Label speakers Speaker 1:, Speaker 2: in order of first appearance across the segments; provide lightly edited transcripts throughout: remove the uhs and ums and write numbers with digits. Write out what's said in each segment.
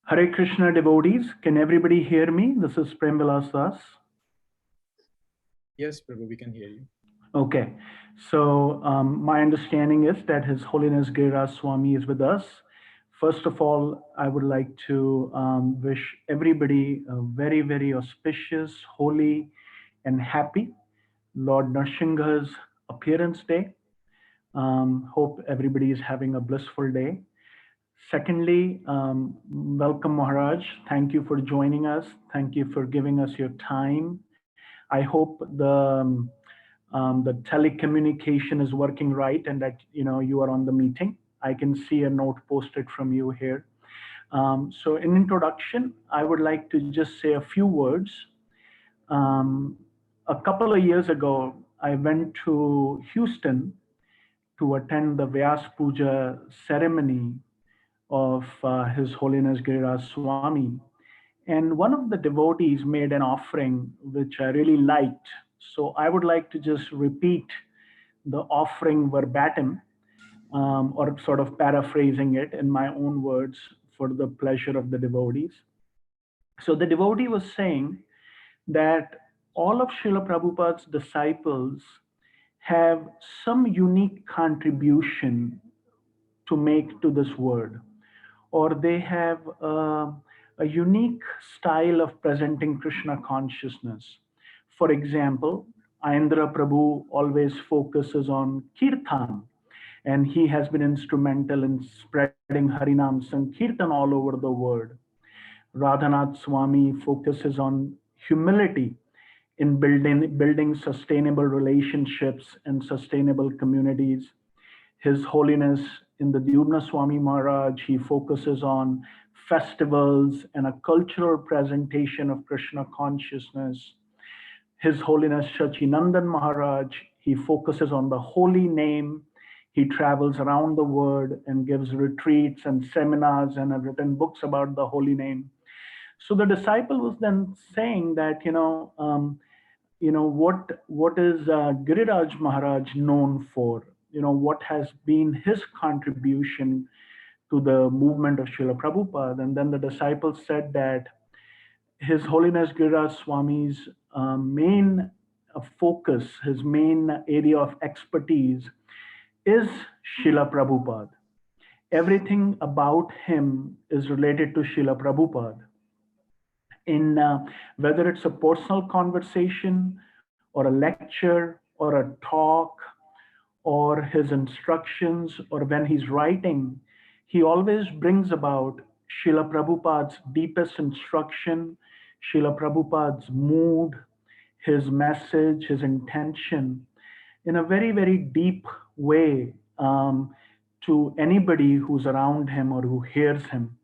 Speaker 1: Hare Krishna devotees, can everybody hear me? This is Prem Vilas Das.
Speaker 2: Yes, Prabhu, we can hear you.
Speaker 1: Okay, so my understanding is that His Holiness Giriraj Swami is with us. First of all, I would like to wish everybody a very, very auspicious, holy, and happy Lord Nrsimha's appearance day. Hope everybody is having a blissful day. Secondly, welcome Maharaj. Thank you for joining us. Thank you for giving us your time. I hope the telecommunication is working right and that you are on the meeting. I can see a note posted from you here. So in introduction, I would like to just say a few words. Um, a couple of years ago, I went to Houston to attend the Vyas Puja ceremony of His Holiness Giriraj Swami. And one of the devotees made an offering which I really liked. So I would like to just repeat the offering verbatim, or sort of paraphrasing it in my own words for the pleasure of the devotees. So the devotee was saying that all of Srila Prabhupada's disciples have some unique contribution to make to this world, or they have a unique style of presenting Krishna consciousness. For example, Ayendra Prabhu always focuses on kirtan, and he has been instrumental in spreading Harinam Sankirtan all over the world. Radhanath Swami focuses on humility in building sustainable relationships and sustainable communities. His Holiness in the Dyubna Swami Maharaj, he focuses on festivals and a cultural presentation of Krishna consciousness. His Holiness Shachinandan Maharaj, he focuses on the holy name. He travels around the world and gives retreats and seminars and have written books about the holy name. So the disciple was then saying that, what is Giriraj Maharaj known for? What has been his contribution to the movement of Srila Prabhupada? And then the disciple said that His Holiness Giriraj Swami's main focus, his main area of expertise is Srila Prabhupada. Everything about him is related to Srila Prabhupada. In whether it's a personal conversation or a lecture or a talk or his instructions or when he's writing, he always brings about Srila Prabhupada's deepest instruction, Srila Prabhupada's mood, his message, his intention in a very, very deep way, to anybody who's around him or who hears him.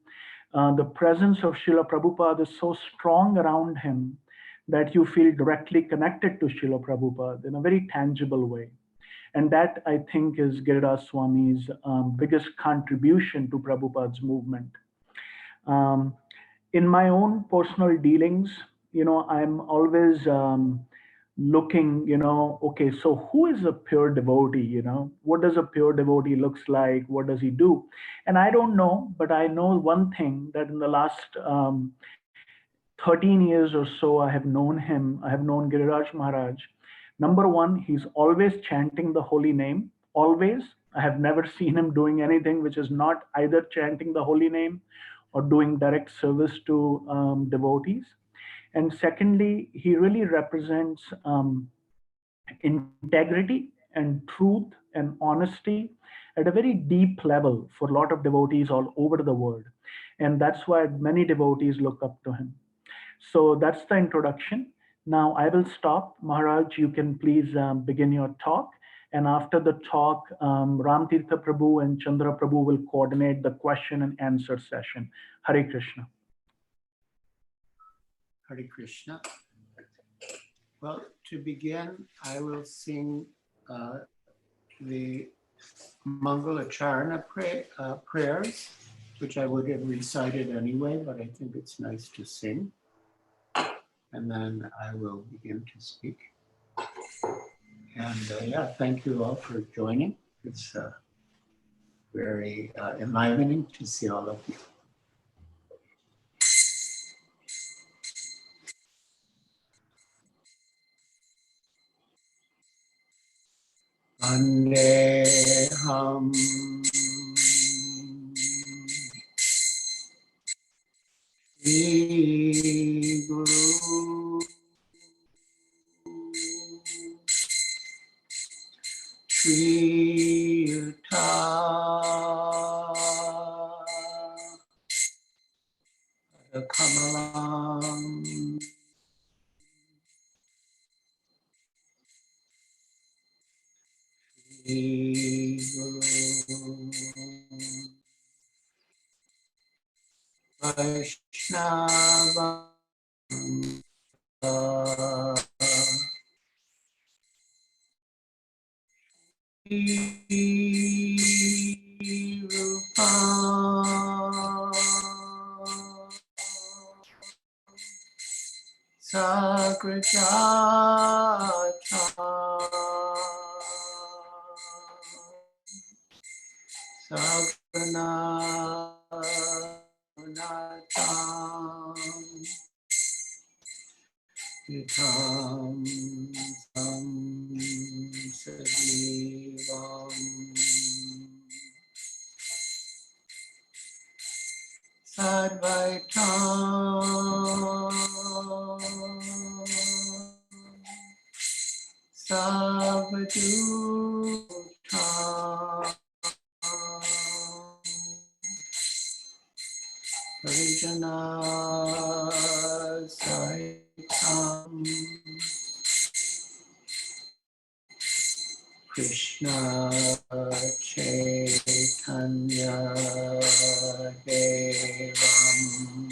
Speaker 1: The presence of Srila Prabhupada is so strong around him that you feel directly connected to Srila Prabhupada in a very tangible way. And that, I think, is Giriraj Swami's biggest contribution to Prabhupada's movement. Um, in my own personal dealings, I'm always looking, okay, so who is a pure devotee? What does a pure devotee looks like? What does he do? And I don't know, but I know one thing, that in the last 13 years or so, I have known him. I have known Giriraj Maharaj. Number one, he's always chanting the holy name. Always. I have never seen him doing anything which is not either chanting the holy name or doing direct service to devotees. And secondly, he really represents integrity and truth and honesty at a very deep level for a lot of devotees all over the world. And that's why many devotees look up to him. So that's the introduction. Now I will stop. Maharaj, you can please begin your talk. And after the talk, Ram Tirtha Prabhu and Chandra Prabhu will coordinate the question and answer session. Hare Krishna.
Speaker 3: Hare Krishna. Well, to begin, I will sing the Mangalacharna prayers, which I would have recited anyway, but I think it's nice to sing. And then I will begin to speak. And thank you all for joining. It's very enlivening to see all of you. Vandeham Shri Guru Shri Yuta Kamalam Shri Guru Vaishnava Rupa Sagrajata Sagrana Natam Yutam Sam Sajivam Sadvaitam Savadutam Harijana Saitam Krishna Chaitanya Devam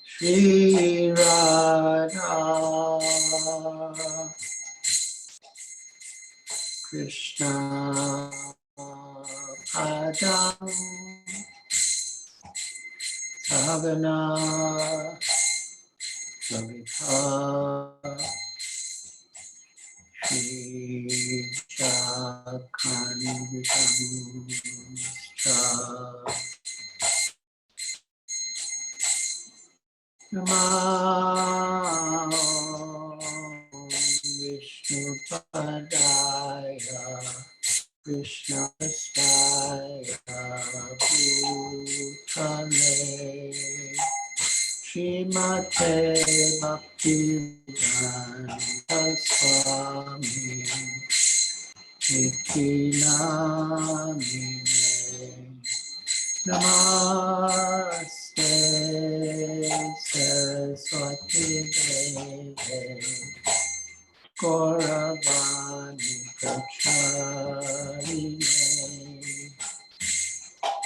Speaker 3: Shri Radha Krishna Padam Savana Lalita Shri Chakandam Namo Vishnupadaya Krishna Staya Bhutale Srimate Bhaktivedanta Swami Niti Namine Namaste Saraswati Deve Gauravani Pracharine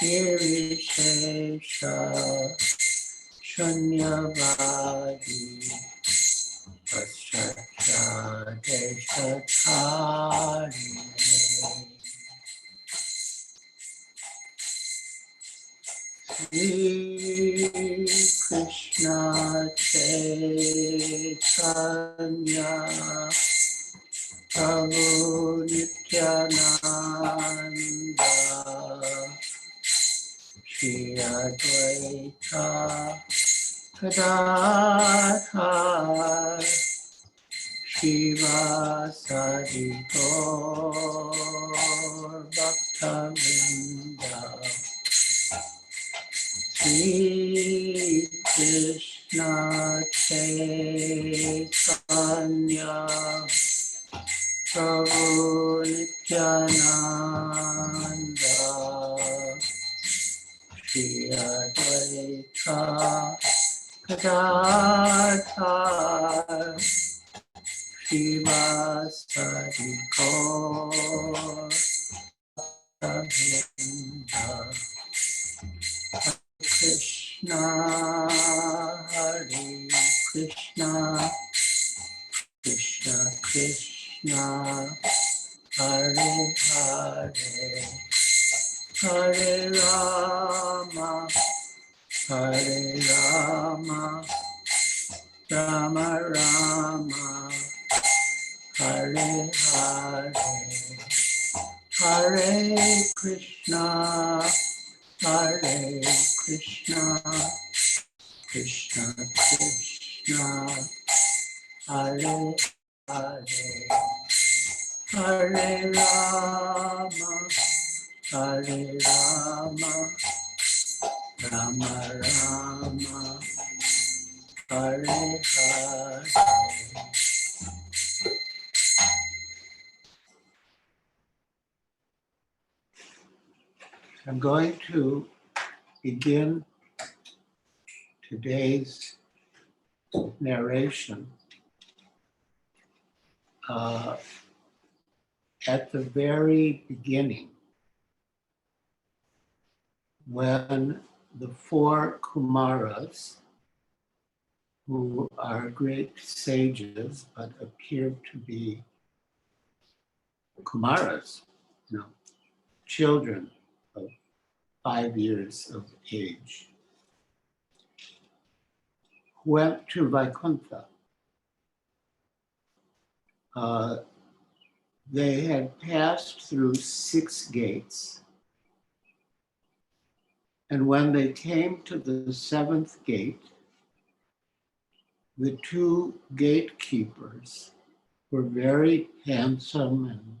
Speaker 3: Nirvishesha Shunyavadi Paschatya Deshatarine Shri Krishna Chaitanya Prabhu Nityananda Shri Advaita Gadadhar Shivasadi Gaur Bhaktavinda Shri Krishna Chaitanya Prabhu Nityananda Shri Advaita Gadadhar Shivasadi Gaur Bhaktavinda Krishna Hare Krishna Krishna Krishna Hare Hare Hare Rama Hare Rama Rama Rama Hare Hare Hare Krishna Hare Krishna Krishna Krishna Hare Hare, Hare Rama, Hare Rama, Rama Rama, Hare Hare. I'm going to begin today's narration at the very beginning, when the four Kumaras, who are great sages but appear to be Kumaras, children of 5 years of age, went to Vaikuntha. They had passed through 6 gates, and when they came to the 7th gate, the 2 gatekeepers were very handsome and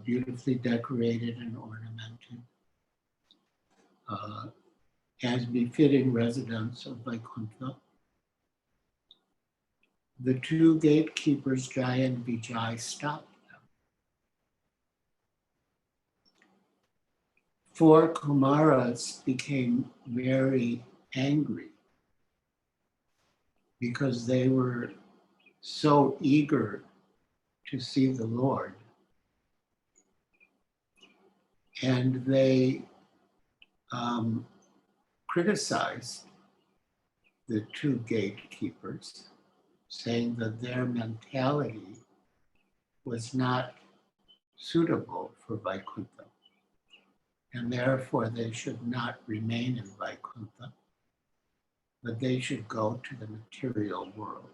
Speaker 3: beautifully decorated and ornamented, as befitting residents of Vaikuntha. The 2 gatekeepers, Jai and Vijay, stopped them. 4 Kumaras became very angry because they were so eager to see the Lord. And they criticized the 2 gatekeepers, saying that their mentality was not suitable for Vaikuntha, and therefore they should not remain in Vaikuntha, but they should go to the material world.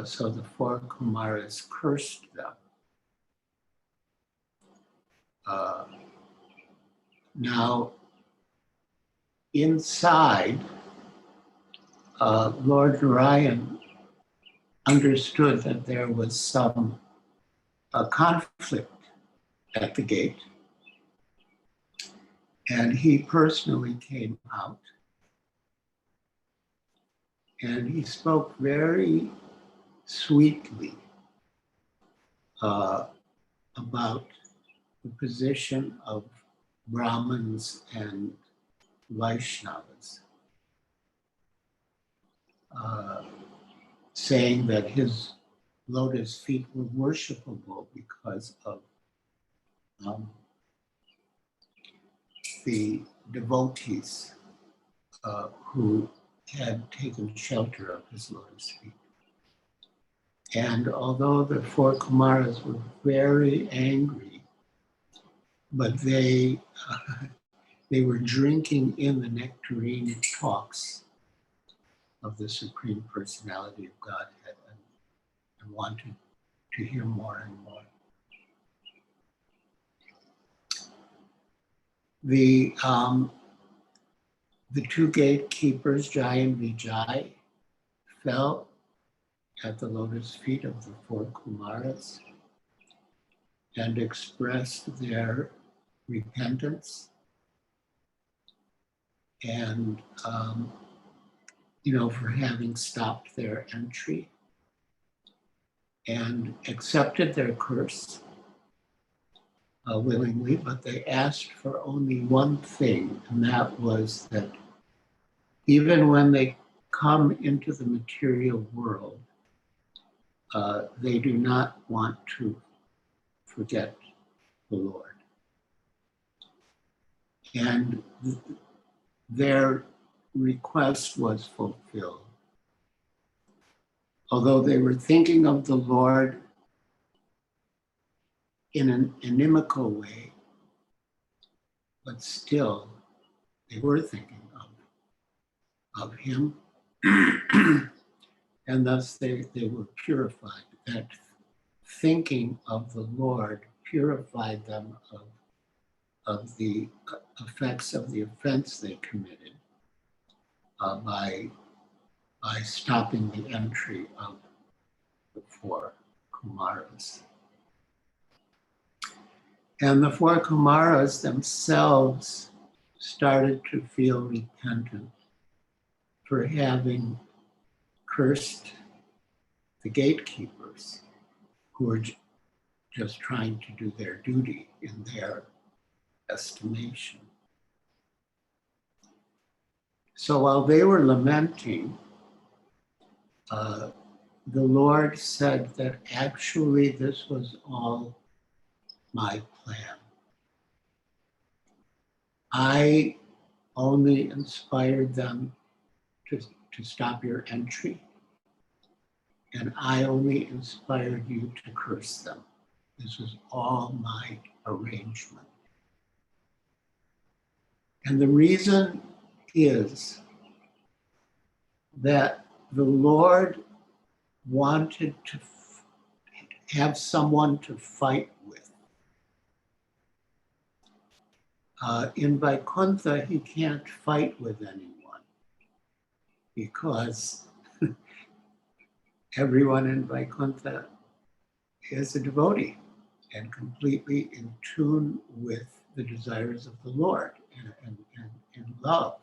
Speaker 3: So the 4 Kumaras cursed them. Now, inside, Lord Nrsimha understood that there was some conflict at the gate, and he personally came out, and he spoke very sweetly about the position of Brahmins and Vaishnavas, saying that his lotus feet were worshipable because of the devotees who had taken shelter of his lotus feet. And although the 4 Kumaras were very angry, but they were drinking in the nectarine talks of the Supreme Personality of Godhead and wanted to hear more and more. The 2 gatekeepers, Jai and Vijay, fell at the lotus feet of the 4 Kumaras and expressed their repentance and, for having stopped their entry, and accepted their curse willingly, but they asked for only one thing, and that was that even when they come into the material world, they do not want to forget the Lord. And their request was fulfilled. Although they were thinking of the Lord in an inimical way, but still they were thinking of him. And thus they were purified. That thinking of the Lord purified them of the effects of the offense they committed by by stopping the entry of the four Kumaras. And the four Kumaras themselves started to feel repentant for having cursed the gatekeepers who were just trying to do their duty in their estimation. So while they were lamenting, the Lord said that actually this was all my plan. I only inspired them to stop your entry, and I only inspired you to curse them. This was all my arrangement. And the reason is that the Lord wanted to have someone to fight with. In Vaikuntha, he can't fight with anyone because everyone in Vaikuntha is a devotee and completely in tune with the desires of the Lord and in love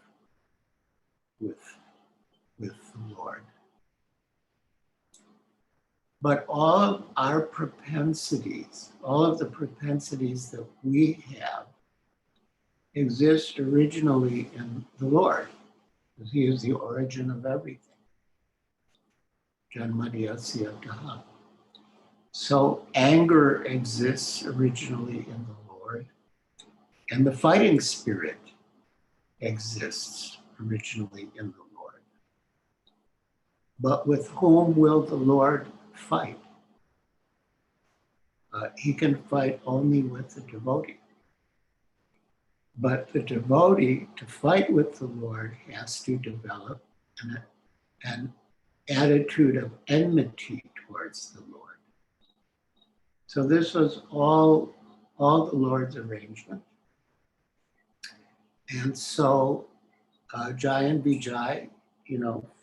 Speaker 3: with the Lord. But all of our propensities, all of the propensities that we have, exist originally in the Lord, because he is the origin of everything. Janmadhyasya Taha. So anger exists originally in the Lord, and the fighting spirit exists originally in the Lord. But with whom will the Lord fight? He can fight only with the devotee. But the devotee, to fight with the Lord, has to develop an attitude of enmity towards the Lord. So this was all the Lord's arrangement. And so Jai and Vijay,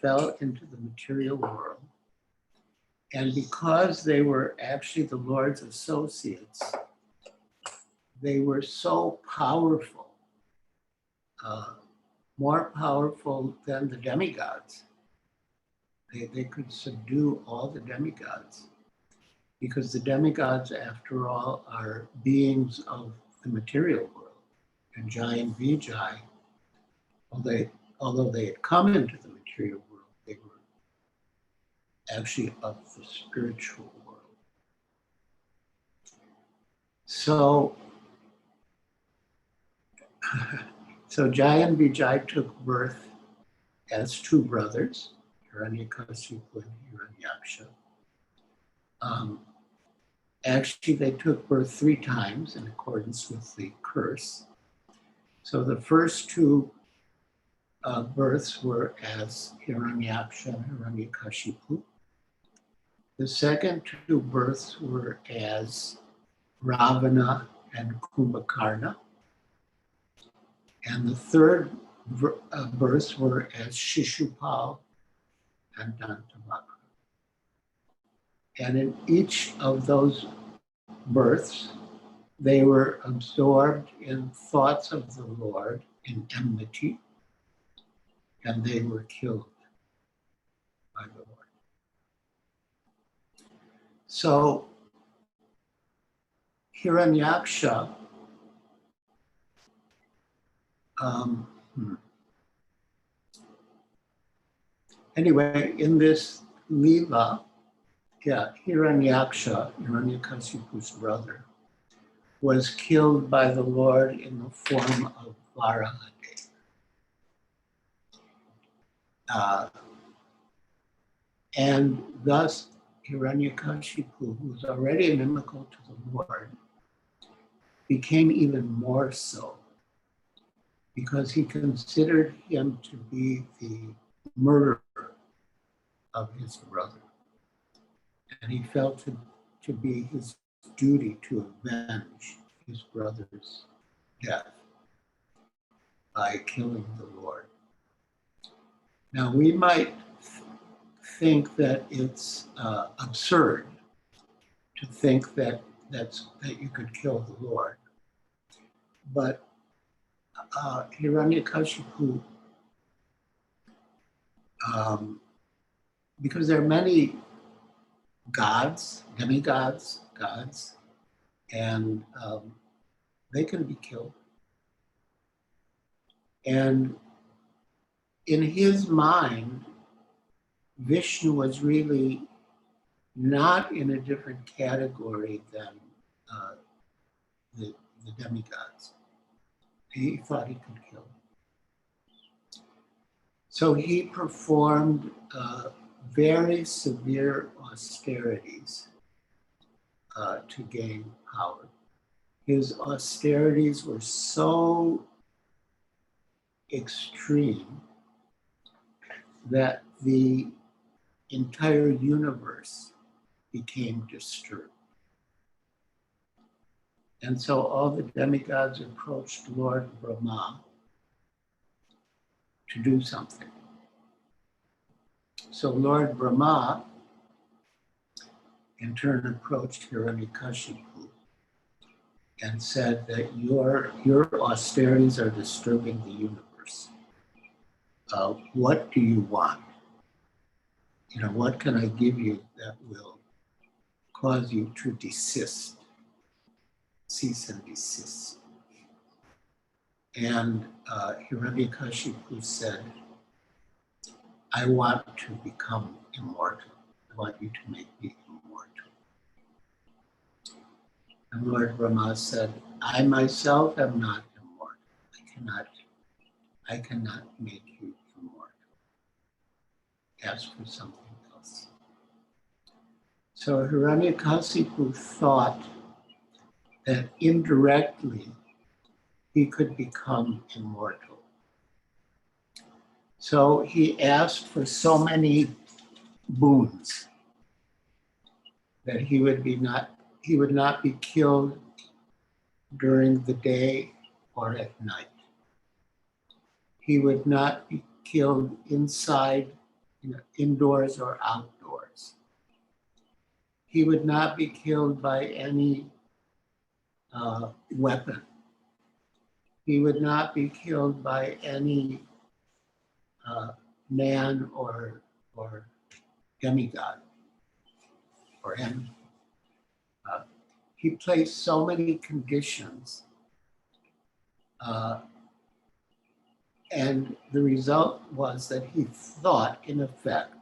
Speaker 3: fell into the material world. And because they were actually the Lord's associates, they were so powerful, more powerful than the demigods. They could subdue all the demigods, because the demigods, after all, are beings of the material world. And Jai and Vijay, although they had come into the material world, they were actually of the spiritual world. So Jai and Vijay took birth as two brothers, Hiranyakashipu and Hiranyaksha. Actually, they took birth 3 times in accordance with the curse. So the first 2 births were as Hiranyaksha and Hiranyakashipu. The second 2 births were as Ravana and Kumbhakarna. And the third births were as Shishupal and Dantavakra. And in each of those births, they were absorbed in thoughts of the Lord in enmity, and they were killed by the Lord. So Hiranyaksha, anyway, in this Leela, Hiranyaksha, Hiranyakashipu's brother, was killed by the Lord in the form of Varahadev. And thus, Hiranyakashipu, who was already inimical to the Lord, became even more so, because he considered him to be the murderer of his brother. And he felt to be his duty to avenge his brother's death by killing the Lord. Now we might think that it's absurd to think that you could kill the Lord. But Hiranyakashipu, because there are many gods, demigods, gods, and they can be killed. And in his mind, Vishnu was really not in a different category than the demigods. He thought he could kill. So he performed very severe austerities to gain power. His austerities were so extreme that the entire universe became disturbed. And so all the demigods approached Lord Brahma to do something. So Lord Brahma, in turn, approached Hiranyakashipu and said that your austerities are disturbing the universe. What do you want? You know, what can I give you that will cause you to desist, cease and desist? And Hiranyakashipu said, I want to become immortal. I want you to make me immortal. And Lord Brahma said, I myself am not immortal. I cannot make you immortal. Ask for something else. So Hiranyakashipu thought that indirectly he could become immortal. So he asked for so many boons that he would not be killed during the day or at night. He would not be killed inside, indoors or outdoors. He would not be killed by any weapon. He would not be killed by any man or demigod or enemy. He placed so many conditions, and the result was that he thought, in effect,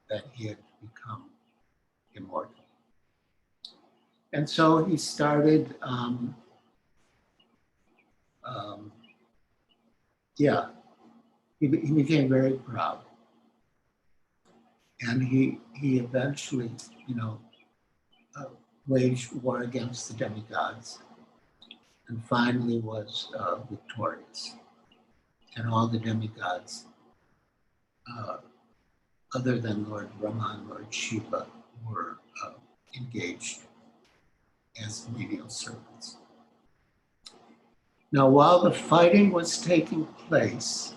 Speaker 3: that he had become immortal. And so he started, he became very proud. And he eventually, waged war against the demigods and finally was victorious. And all the demigods, other than Lord Brahma and Lord Shiva, were engaged as menial servants. Now, while the fighting was taking place,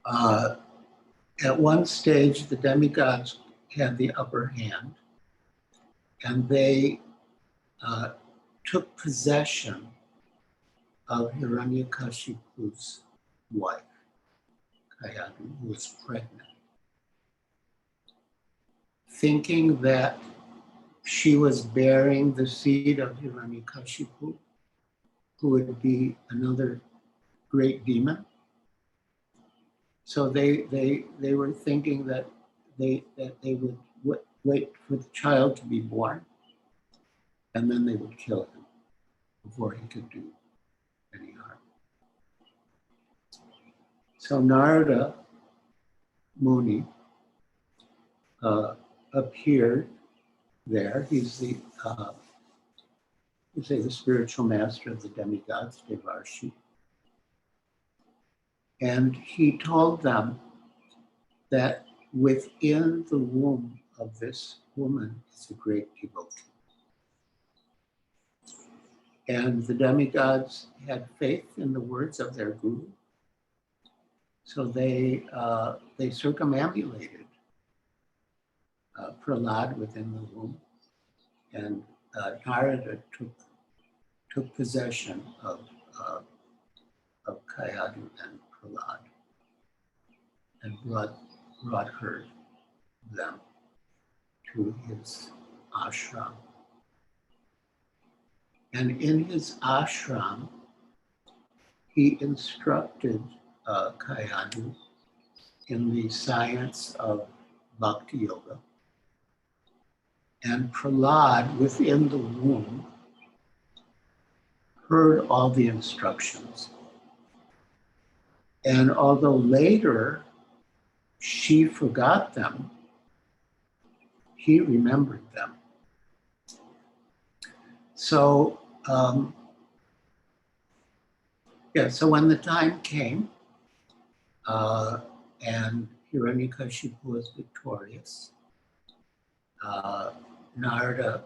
Speaker 3: at one stage, the demigods had the upper hand, and they took possession of Hiranyakashipu's wife, Kayadu, who was pregnant, thinking that she was bearing the seed of Hiranyakashipu, who would be another great demon. So they were thinking that they would wait for the child to be born, and then they would kill him before he could do any harm. So Narada Muni appeared there. He's the spiritual master of the demigods, Devarshi. And he told them that within the womb of this woman is a great devotee. And the demigods had faith in the words of their guru. So they circumambulated Prahlad within the womb, and Narada took possession of Kayadu and Prahlad and brought them to his ashram. And in his ashram, he instructed Kayadu in the science of Bhakti Yoga. And Prahlad, within the womb, heard all the instructions. And although later she forgot them, he remembered them. So, so when the time came, and Hiranyakashipu was victorious, Narada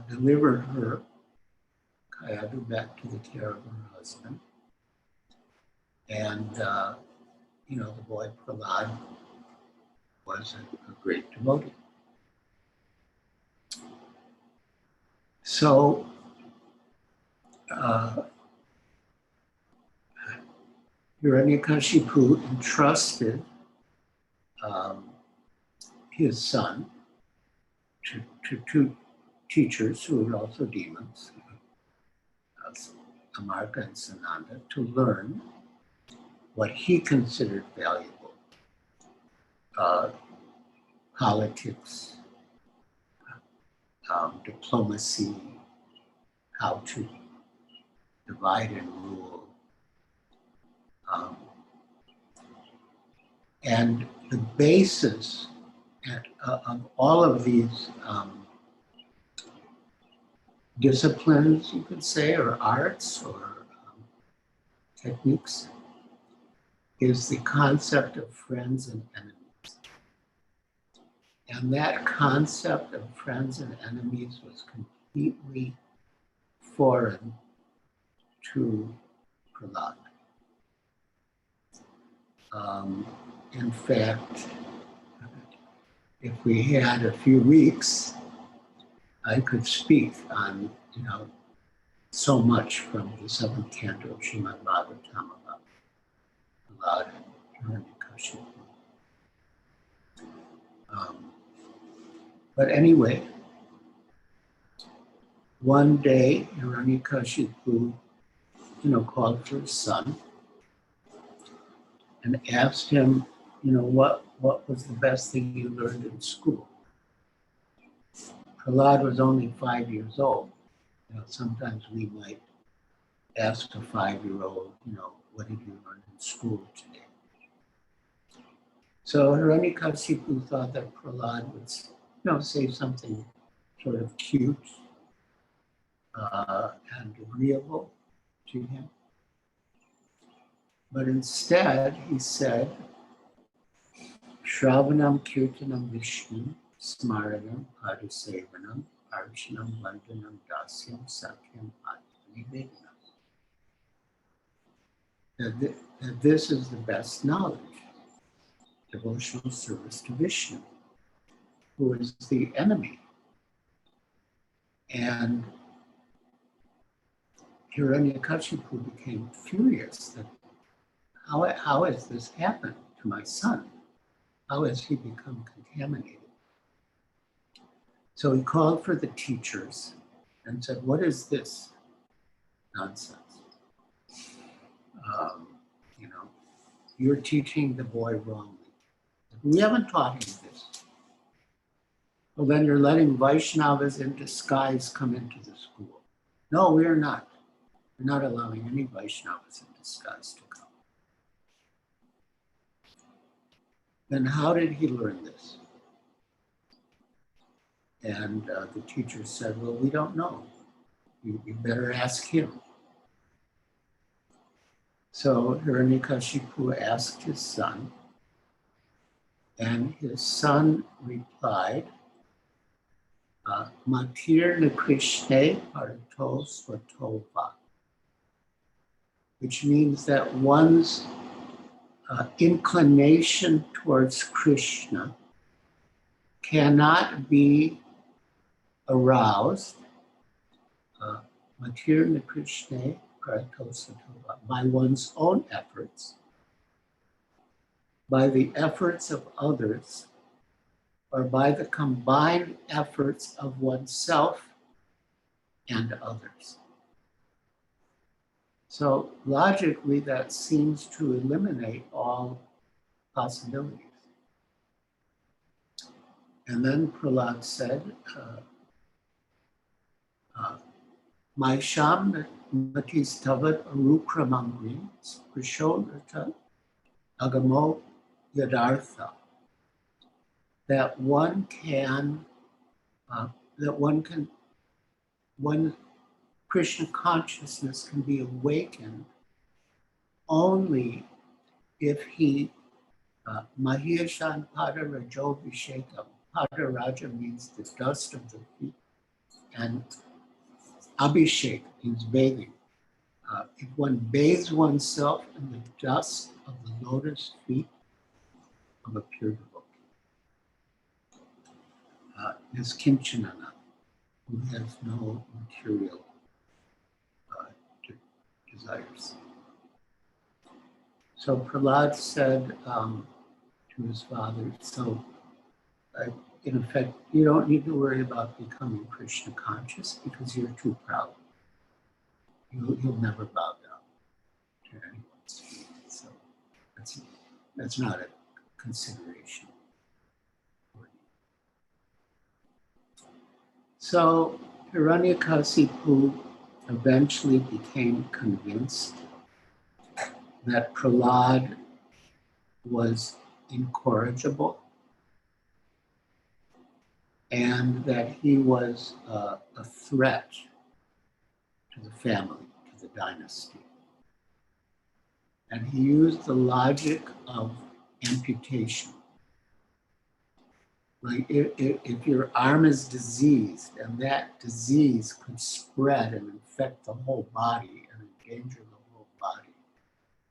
Speaker 3: delivered her, Kayadu, back to the care of her husband. And, the boy Prahlad was a great devotee. So, Hiranyakashipu entrusted his son to two teachers who were also demons, Amarka and Sananda, to learn what he considered valuable: politics, diplomacy, how to divide and rule. And the basis of all of these disciplines, you could say, or arts, or techniques, is the concept of friends and enemies. And that concept of friends and enemies was completely foreign to Prahlad. In fact, if we had a few weeks, I could speak on, so much from the seventh canto of Srimad Bhagavatam about Prahlad and Hiranyakashipu. But anyway, one day Hiranyakashipu, called for his son and asked him, what was the best thing you learned in school? Prahlad was only 5 years old. Sometimes we might ask a 5-year-old, what did you learn in school today? So Hiranyakashipu thought that Prahlad would, say something sort of cute and agreeable to him. But instead, he said, Shravanam Kirtanam Vishnu Smaranam Padasevanam Archanam Vandanam Dasyam Sakyam Atmanivedanam. That this is the best knowledge, devotional service to Vishnu, who is the enemy. And Hiranyakashipu became furious that how has this happened to my son? How has he become contaminated? So he called for the teachers and said, what is this nonsense? You're teaching the boy wrongly. We haven't taught him this. Well, then you're letting Vaishnavas in disguise come into the school. No, we are not. We're not allowing any Vaishnavas in disguise to come. Then how did he learn this? And the teacher said, well, we don't know. You better ask him. So Hiranyakashipu asked his son, and his son replied, Matir Krishne Parato Svatova, which means that one's inclination towards Krishna cannot be aroused Matir Krishna by one's own efforts, by the efforts of others, or by the combined efforts of oneself and others. So logically, that seems to eliminate all possibilities. And then Prahlad said, my sham matis tavat arukramangri prishodata agamo yadartha. That one Krishna consciousness can be awakened only if he Maheshan Pada Rajo Vishekam. Pada Raja means the dust of the feet, and Abhishek means bathing. If one bathes oneself in the dust of the lotus feet of a pure devotee, is Kinchanana, who has no material desires. So Prahlad said to his father, so in effect, you don't need to worry about becoming Krishna conscious because you're too proud. You'll never bow down to anyone's feet. So that's not a consideration for you. So Hiranyakasipu eventually became convinced that Prahlad was incorrigible and that he was a threat to the family, to the dynasty. And he used the logic of amputation. Like if your arm is diseased and that disease could spread and infect the whole body and endanger the whole body,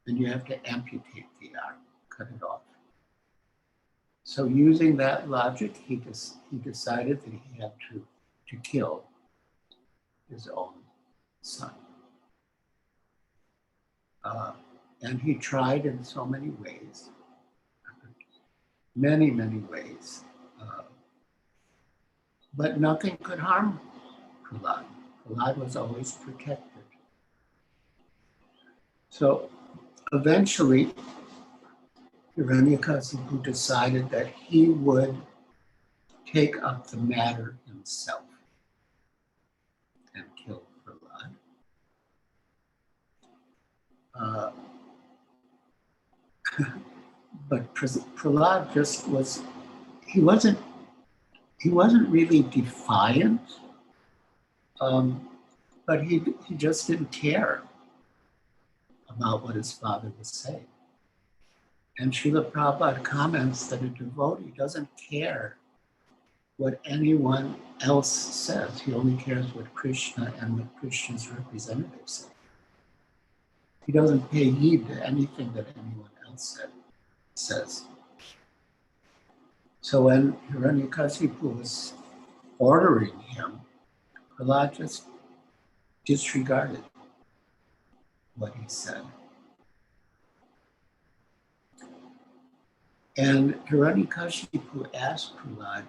Speaker 3: then you have to amputate the arm, cut it off. So using that logic, he decided that he had to kill his own son. And he tried in so many ways, many ways, but nothing could harm Prahlad. Prahlad was always protected. So eventually, Hiranyakasipu decided that he would take up the matter himself and kill Prahlad. But Prahlad just was, he wasn't really defiant, but he just didn't care about what his father was saying. And Srila Prabhupada comments that a devotee doesn't care what anyone else says. He only cares what Krishna and what Krishna's representatives say. He doesn't pay heed to anything that anyone else says. So when Hiranyakasipu was ordering him, Prahlad just disregarded what he said. And Hiranyakasipu asked Prahlad,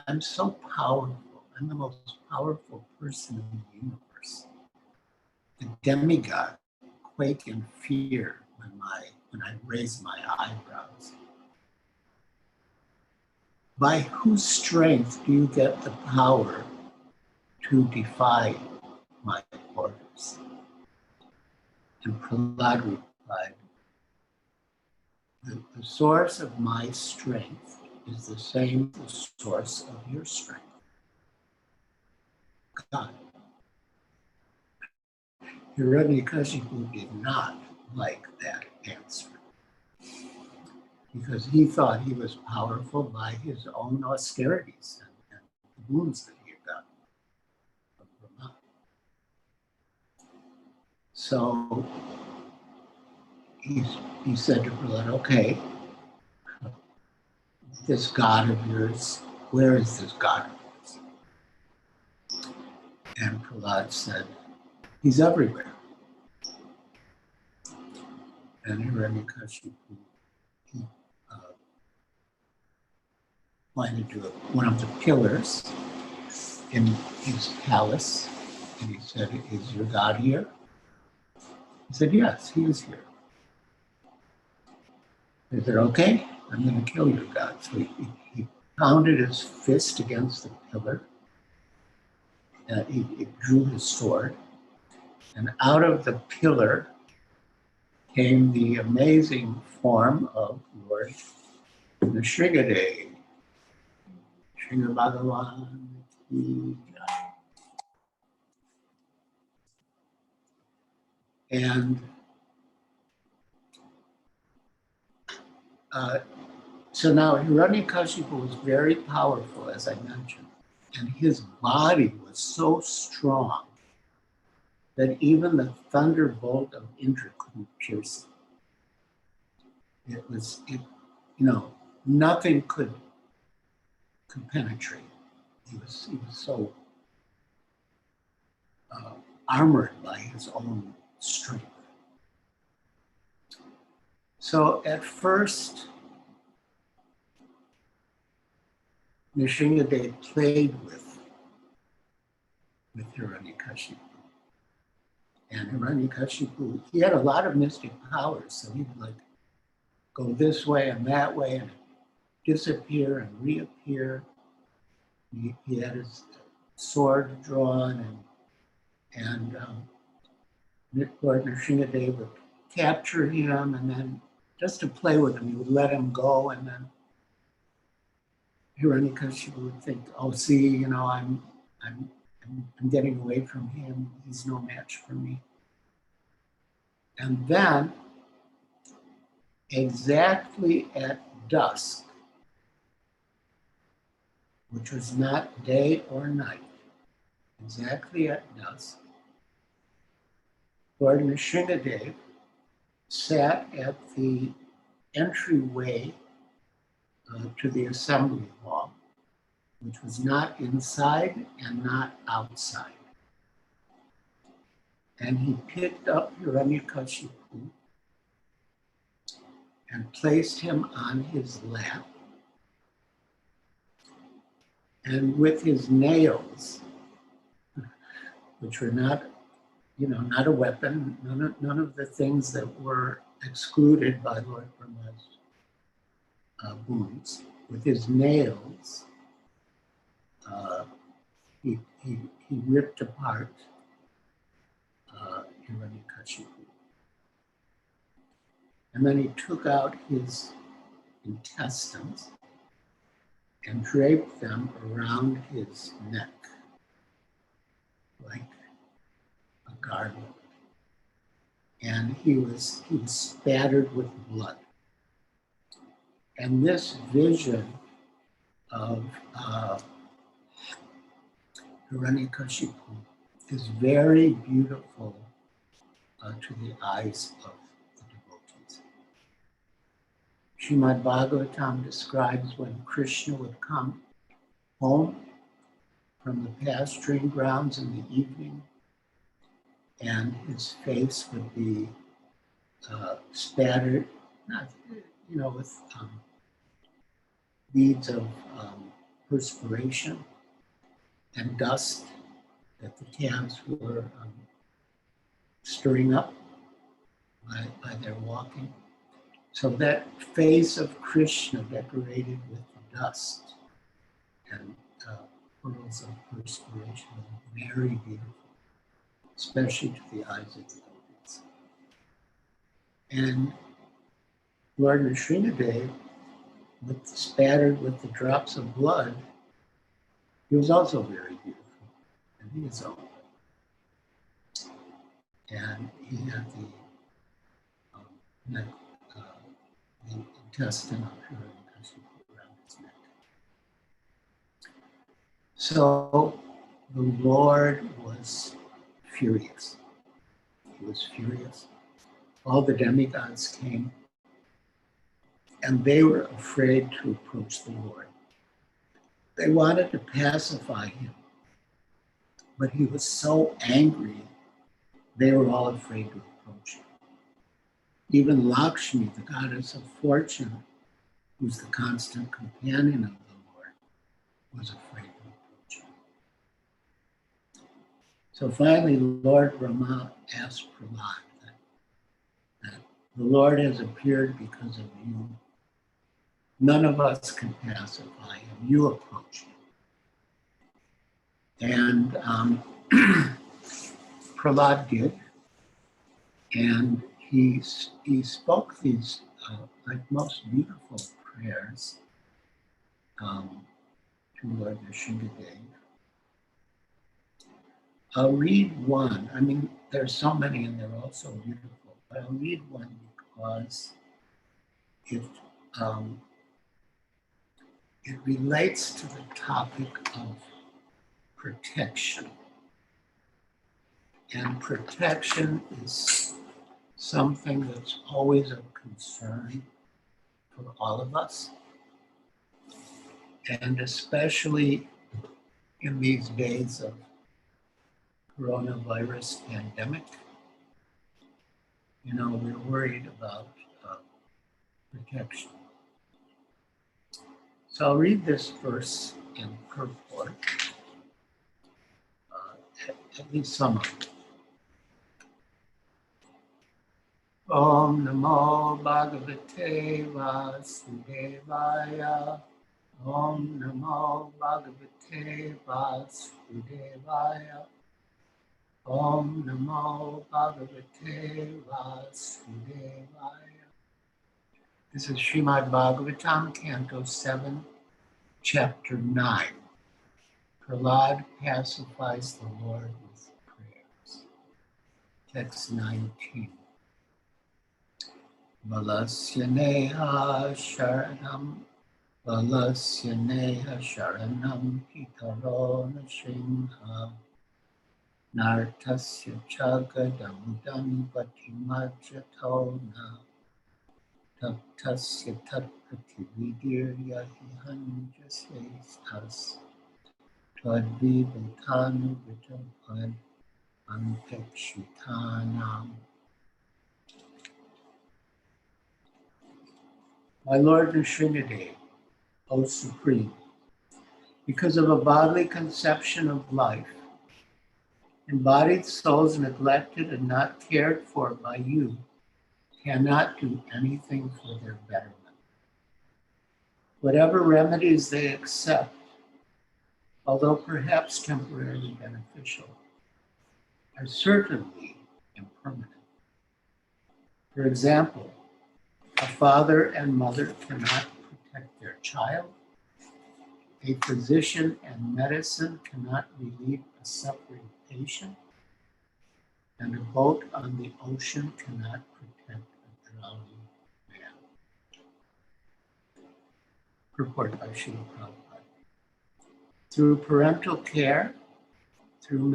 Speaker 3: I'm so powerful. I'm the most powerful person in the universe. The demigod quake in fear when I raise my eyebrows. By whose strength do you get the power to defy my orders? And Prahlad replied, the source of my strength is the same as the source of your strength, God. Hiranyakasipu did not like that answer because he thought he was powerful by his own austerities and the wounds that he had gotten from Brahma. So he said to Prahlad, okay, this God of yours, where is this God of yours? And Prahlad said, he's everywhere. And Hiranyakashipu, he pointed to one of the pillars in his palace, and he said, is your God here? He said, yes, he is here. He said, okay, I'm going to kill your God. So he pounded his fist against the pillar. He drew his sword, and out of the pillar came the amazing form of Lord Nrsimha. Sringa Bhagavan. And so now Hiranyakashipu was very powerful, as I mentioned, and his body was so strong that even the thunderbolt of Indra couldn't pierce it. Nothing could penetrate. He was so armored by his own strength. So at first, Nrsimha played with Hiranyakashipu. And Hiranyakashipu, he had a lot of mystic powers, so he would go this way and that way and disappear and reappear. He had his sword drawn, and Lord Nrsimha would capture him, and then just to play with him, he would let him go, and then Hiranyakashipu would think, oh, see, I'm getting away from him. He's no match for me. And then, exactly at dusk, which was not day or night, exactly at dusk, Lord Nrsimha sat at the entryway to the assembly hall, which was not inside and not outside. And he picked up Hiranyakashipu and placed him on his lap. And with his nails, which were not a weapon, none of the things that were excluded by Lord Brahma's wounds, with his nails, he ripped apart Hiranyakashipu. And then he took out his intestines and draped them around his neck like a garland. And he was spattered with blood. And this vision of Hiranyakashipu is very beautiful to the eyes of the devotees. Srimad Bhagavatam describes when Krishna would come home from the pasturing grounds in the evening, and his face would be spattered, with beads of perspiration and dust that the calves were stirring up by their walking. So that face of Krishna decorated with dust and pearls of perspiration was very beautiful, especially to the eyes of the devotees. And Lord Nrsimha, spattered with the drops of blood, he was also very beautiful in his own way. And he had the intestine of Hiranyakashipu around his neck. So the Lord was furious. He was furious. All the demigods came, and they were afraid to approach the Lord. They wanted to pacify him, but he was so angry, they were all afraid to approach him. Even Lakshmi, the goddess of fortune, who's the constant companion of the Lord, was afraid to approach him. So finally, Lord Brahma asked Prahlad that the Lord has appeared because of you. None of us can pacify him. You approach him. And Prahlad did. And he spoke these like most beautiful prayers to Lord Nrsimha. I'll read one. I mean, there's so many and they're all so beautiful, but I'll read one because it relates to the topic of protection. And protection is something that's always a concern for all of us. And especially in these days of coronavirus pandemic, you know, we're worried about protection. So I'll read this verse in purport, at least some of it. Om Namo Bhagavate Vasudevaya. Om Namo Bhagavate Vasudevaya. Om Namo Bhagavate Vasudevaya. This is Srimad Bhagavatam, Canto 7, Chapter 9. Prahlad pacifies the Lord with prayers. Text 19. Balasya neha sharanam, balasya neha sharanam, pitaro Nrsimha, nartasya chagadamudam vatimajatona, taptasya tatpatividirya hihanjasestas, tadvibhutanu vitampad antekshitanam. My Lord Nrsimha, O Supreme, because of a bodily conception of life, embodied souls neglected and not cared for by you cannot do anything for their betterment. Whatever remedies they accept, although perhaps temporarily beneficial, are certainly impermanent. For example, a father and mother cannot protect their child. A physician and medicine cannot relieve a suffering patient. And a boat on the ocean cannot protect a drowning man. Purport by Srila Prabhupada. Through parental care, through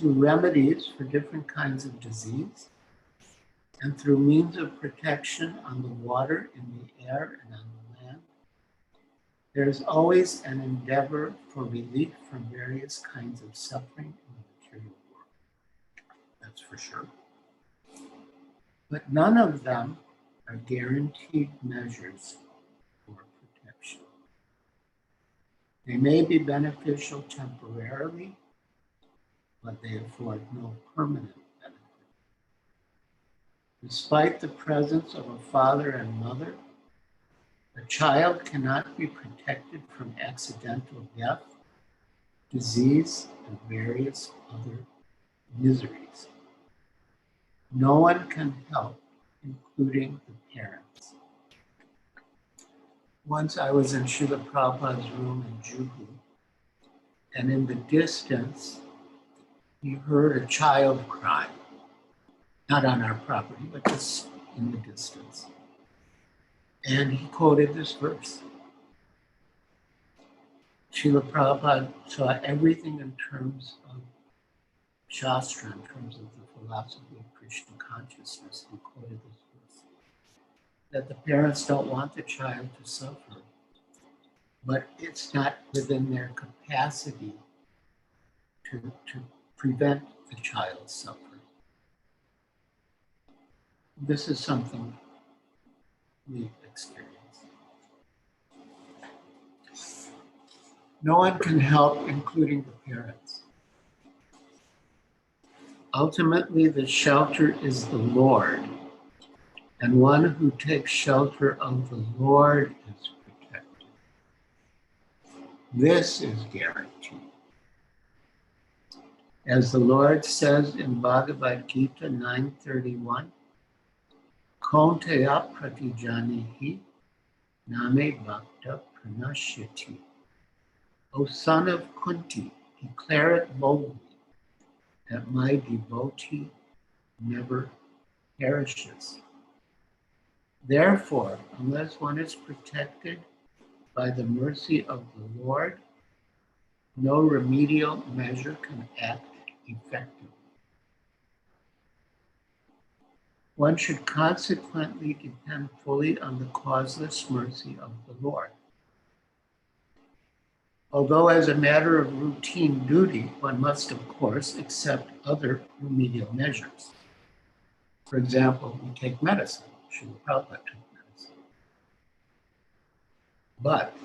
Speaker 3: remedies for different kinds of disease, and through means of protection on the water, in the air, and on the land, there is always an endeavor for relief from various kinds of suffering in the material world. That's for sure. But none of them are guaranteed measures for protection. They may be beneficial temporarily, but they afford no permanent benefit. Despite the presence of a father and mother, a child cannot be protected from accidental death, disease, and various other miseries. No one can help, including the parents. Once I was in Srila Prabhupada's room in Juhu, and in the distance, he heard a child cry. Not on our property, but just in the distance. And he quoted this verse. Srila Prabhupada saw everything in terms of Shastra, in terms of the philosophy of Krishna consciousness. He quoted this verse. that the parents don't want the child to suffer, but it's not within their capacity to prevent the child's suffering. This is something we've experienced. No one can help, including the parents. Ultimately, the shelter is the Lord, and one who takes shelter of the Lord is protected. This is guaranteed. As the Lord says in Bhagavad Gita 9:31, Kaunteya pratijanihi name bhakta pranashyati. O son of Kunti, declare it boldly that my devotee never perishes. Therefore, unless one is protected by the mercy of the Lord, no remedial measure can act effectively. One should consequently depend fully on the causeless mercy of the Lord. Although as a matter of routine duty, one must, of course, accept other remedial measures. For example, we take medicine. Srila Prabhupada took medicine. But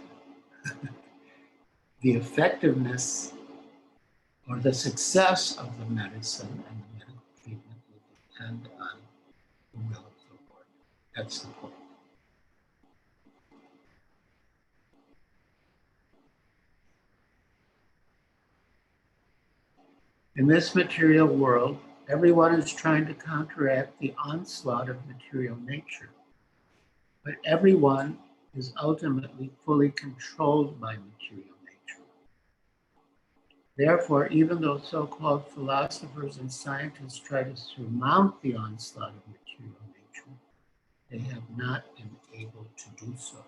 Speaker 3: the effectiveness or the success of the medicine and the medical treatment will depend on the will of the Lord. That's the point. In this material world, everyone is trying to counteract the onslaught of material nature, but everyone is ultimately fully controlled by material nature. Therefore, even though so-called philosophers and scientists try to surmount the onslaught of material nature, they have not been able to do so.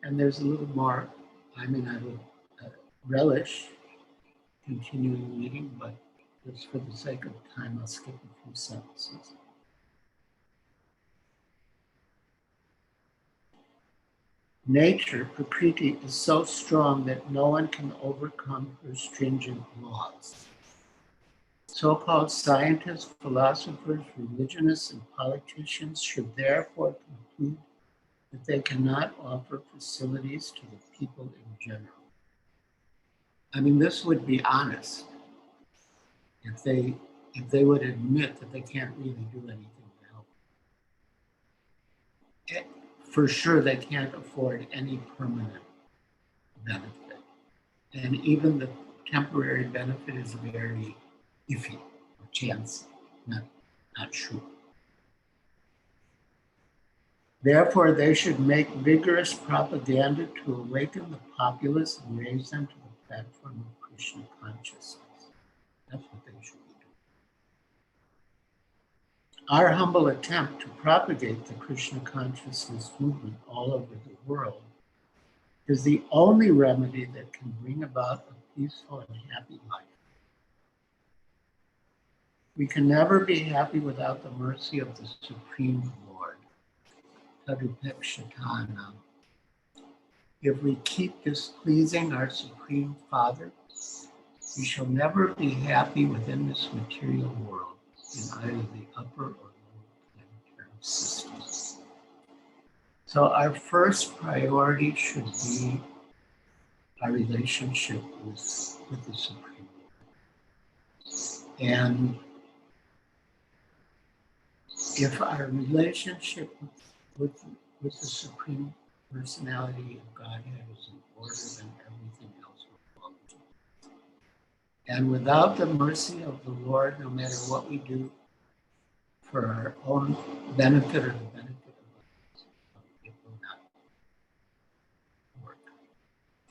Speaker 3: And there's a little more, I would relish continuing reading, but just for the sake of time, I'll skip a few sentences. Nature, Prakriti, is so strong that no one can overcome her stringent laws. So-called scientists, philosophers, religionists, and politicians should therefore conclude that they cannot offer facilities to the people in general. This would be honest if they would admit that they can't really do anything to help. For sure, they can't afford any permanent benefit. And even the temporary benefit is very iffy, or chance, not sure. Therefore, they should make vigorous propaganda to awaken the populace and raise them to the platform of Krishna consciousness. That's what they should be doing. Our humble attempt to propagate the Krishna consciousness movement all over the world is the only remedy that can bring about a peaceful and happy life. We can never be happy without the mercy of the Supreme Lord. Tadupekshatana. If we keep displeasing our Supreme Father, we shall never be happy within this material world in either the upper or lower planetary systems. So our first priority should be our relationship with the Supreme Lord. And if our relationship with the Supreme Personality of Godhead is in order, then everything else will follow. And without the mercy of the Lord, no matter what we do for our own benefit or the benefit of others, it will not work.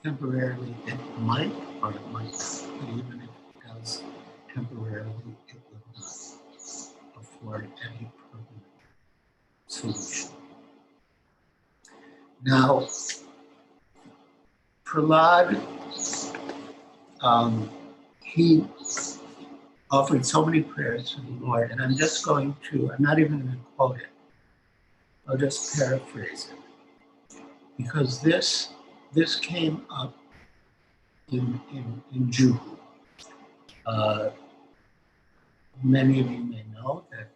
Speaker 3: Temporarily, it might or it might not. But even if it does temporarily, it will not afford any permanent solution. Now, Prahlad, he offered so many prayers to the Lord, and I'm just going to, I'm not even going to quote it. I'll just paraphrase it, because this came up in Juhu. Many of you may know that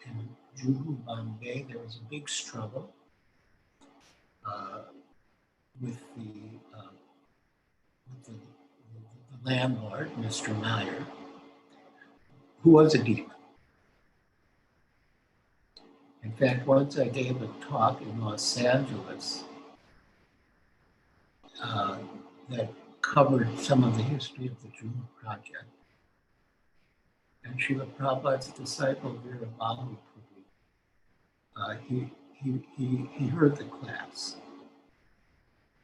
Speaker 3: in Juhu, Bombay, there was a big struggle with the landlord, Mr. Nair, who was a demon. In fact, once I gave a talk in Los Angeles that covered some of the history of the Juhu Project. And Srila Prabhupada's disciple, Veerabahu Prabhu, he heard the class.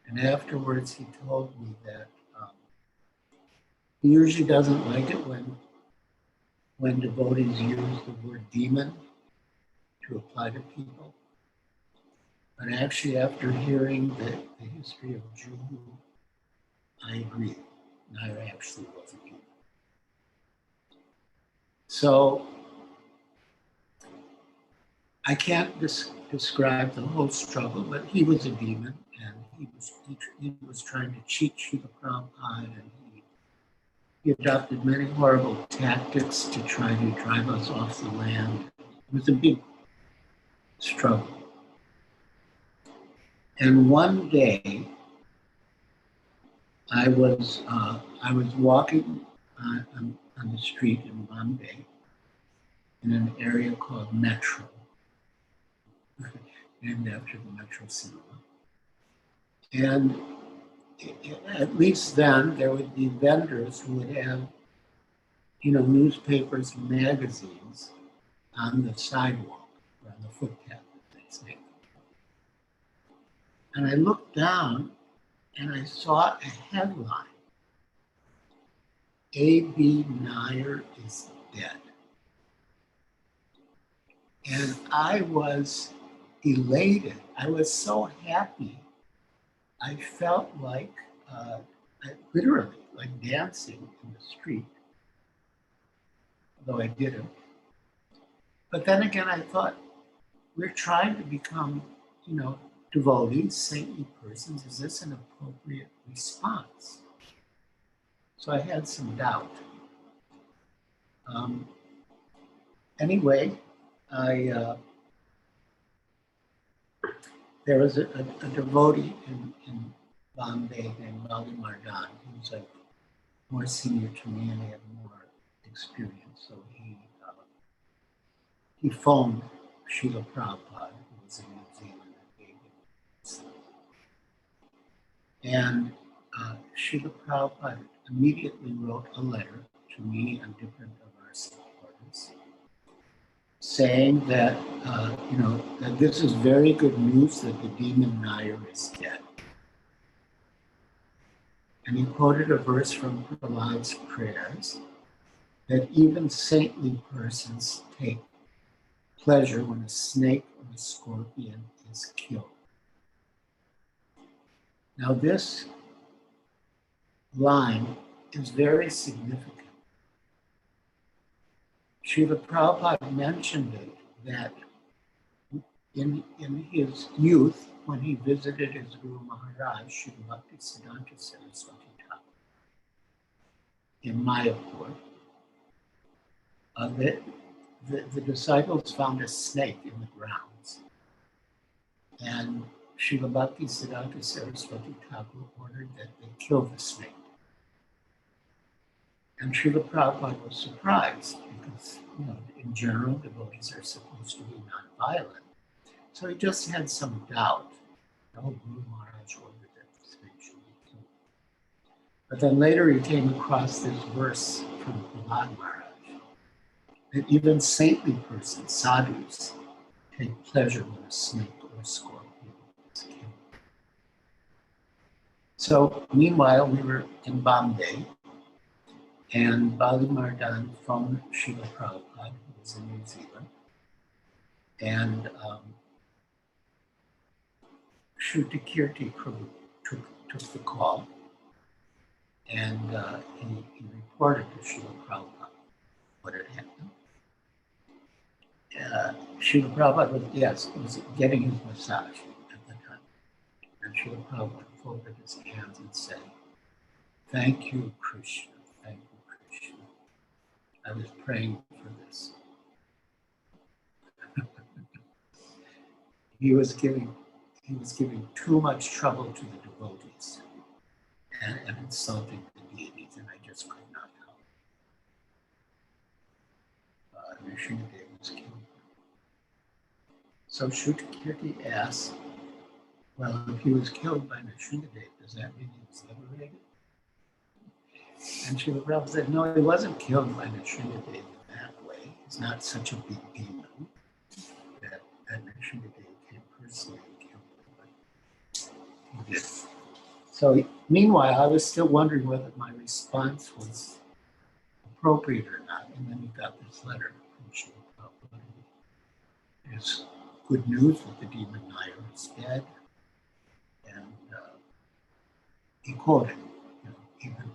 Speaker 3: And afterwards, he told me that he usually doesn't like it when devotees use the word demon to apply to people. But actually, after hearing the history of Juhu, I agree. Nair actually was a demon. So I can't describe the whole struggle, but he was a demon, and he was trying to cheat Srila Prabhupada, and he adopted many horrible tactics to try to drive us off the land. It was a big struggle. And one day, I was walking on the street in Bombay, in an area called Metro, named after the Metro cinema. And at least then, there would be vendors who would have, newspapers and magazines on the sidewalk or on the footpath, as they say. And I looked down and I saw a headline, A.B. Nair is dead. And I was elated. I was so happy. I felt like, literally, like dancing in the street, though I didn't. But then again, I thought, we're trying to become, devotees, saintly persons. Is this an appropriate response? So I had some doubt. Anyway, there was a devotee in Bombay named Lord Nrsimha, who was like more senior to me and he had more experience. So he phoned Srila Prabhupada, who was in New Zealand, and gave him this. And Srila Prabhupada immediately wrote a letter to me and different of our supporters, saying that, that this is very good news that the demon Nair is dead. And he quoted a verse from Prahlad's prayers, that even saintly persons take pleasure when a snake or a scorpion is killed. Now this line is very significant. Srila Prabhupada mentioned it, that in his youth, when he visited his Guru Maharaj, Srila Bhaktisiddhanta Saraswati Thakur, in Mayapur, the disciples found a snake in the grounds. And Srila Bhaktisiddhanta Saraswati Thakur ordered that they kill the snake. And Srila Prabhupada was surprised because, in general, devotees are supposed to be nonviolent. So he just had some doubt. Guru Maharaj ordered that the snake should be killed. But then later he came across this verse from Lord Maharaj, that even saintly persons, sadhus, take pleasure when a snake or a scorpion is killed. So meanwhile, we were in Bombay, and Bali Mardan phoned Srila Prabhupada, who was in New Zealand, and Shruti Kirti Prabhu took the call. And he reported to Srila Prabhupada what had happened. Srila Prabhupada was getting his massage at the time. And Srila Prabhupada folded his hands and said, "Thank you, Krishna. Thank you, Krishna. I was praying for this." He was giving too much trouble to the devotees and insulting the deities, and I just could not help. Nrsimhadev was killed. So Shrutakirti asks, well, if he was killed by Nrsimhadev, does that mean he was liberated? And Srila Prabhupada said, no, he wasn't killed by Nrsimhadev in that way. He's not such a big demon that Nrsimhadev can personally kill him, but he did. So meanwhile, I was still wondering whether my response was appropriate or not. And then we got this letter from Srila Prabhupada. There's good news that the demon Nair is dead. And he quoted, even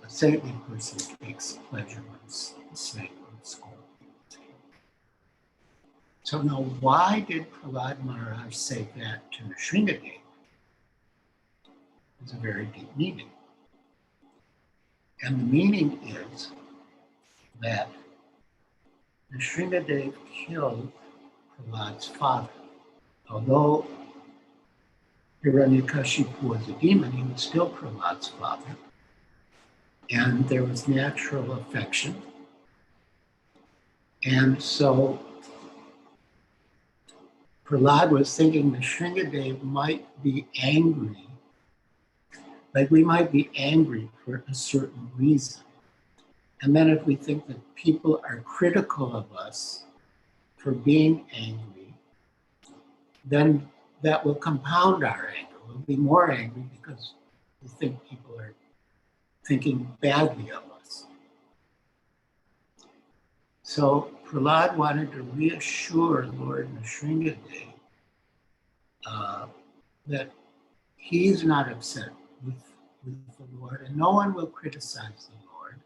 Speaker 3: a saintly person takes pleasure when a snake or a scorpion is killed. So now, why did Prahlad Maharaj say that to Nrsimhadev? There's a very deep meaning. And the meaning is that Nrsimhadev killed Prahlad's father. Although Hiranyakashipu was a demon, he was still Prahlad's father. And there was natural affection. And so Prahlad was thinking Nrsimhadev might be angry, like we might be angry for a certain reason. And then if we think that people are critical of us for being angry, then that will compound our anger. We'll be more angry because we think people are thinking badly of us. So Prahlad wanted to reassure Lord Nrsimhadev that he's not upset with the Lord, and no one will criticize the Lord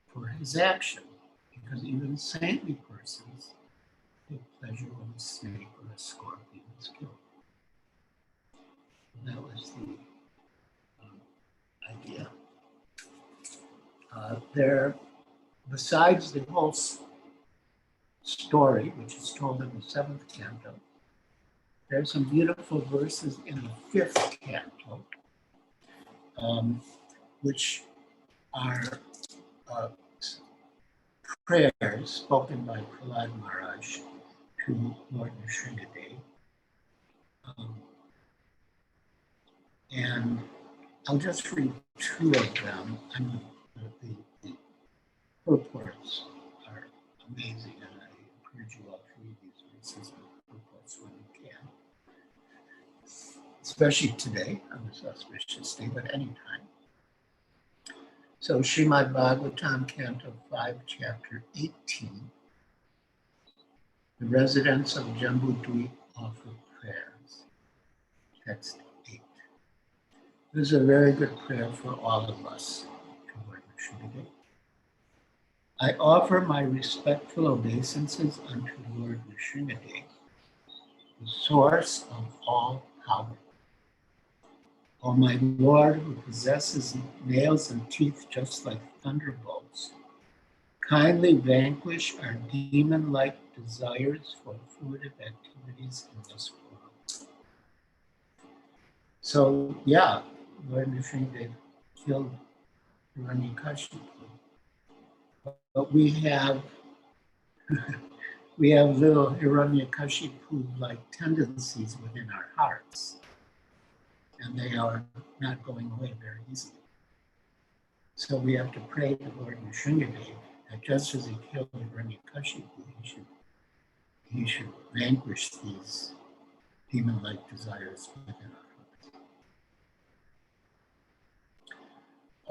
Speaker 3: for his action, because even saintly persons take pleasure when a snake or a scorpion is killed. And that was the idea. There, besides the whole story, which is told in the 7th canto, there are some beautiful verses in the 5th canto, which are prayers spoken by Prahlad Maharaj to Lord Nrsimhadev. And I'll just read 2 of them. The purports are amazing, and I encourage you all to read these verses and purports when you can, especially today on this auspicious day, but anytime. So Srimad Bhagavatam, Canto 5, Chapter 18, the residents of Jambudvip offer prayers. Text 8. This is a very good prayer for all of us. I offer my respectful obeisances unto Lord Nrsimhadev, the source of all power. O my Lord, who possesses nails and teeth just like thunderbolts, kindly vanquish our demon-like desires for fruitive activities in this world. So, yeah, Lord Nrsimhadev killed Hiranyakashipu. But we have little Hiranyakashipu-like tendencies within our hearts, and they are not going away very easily. So we have to pray to Lord Nrsimhadev that just as he killed Hiranyakashipu, he should vanquish these demon-like desires within our hearts.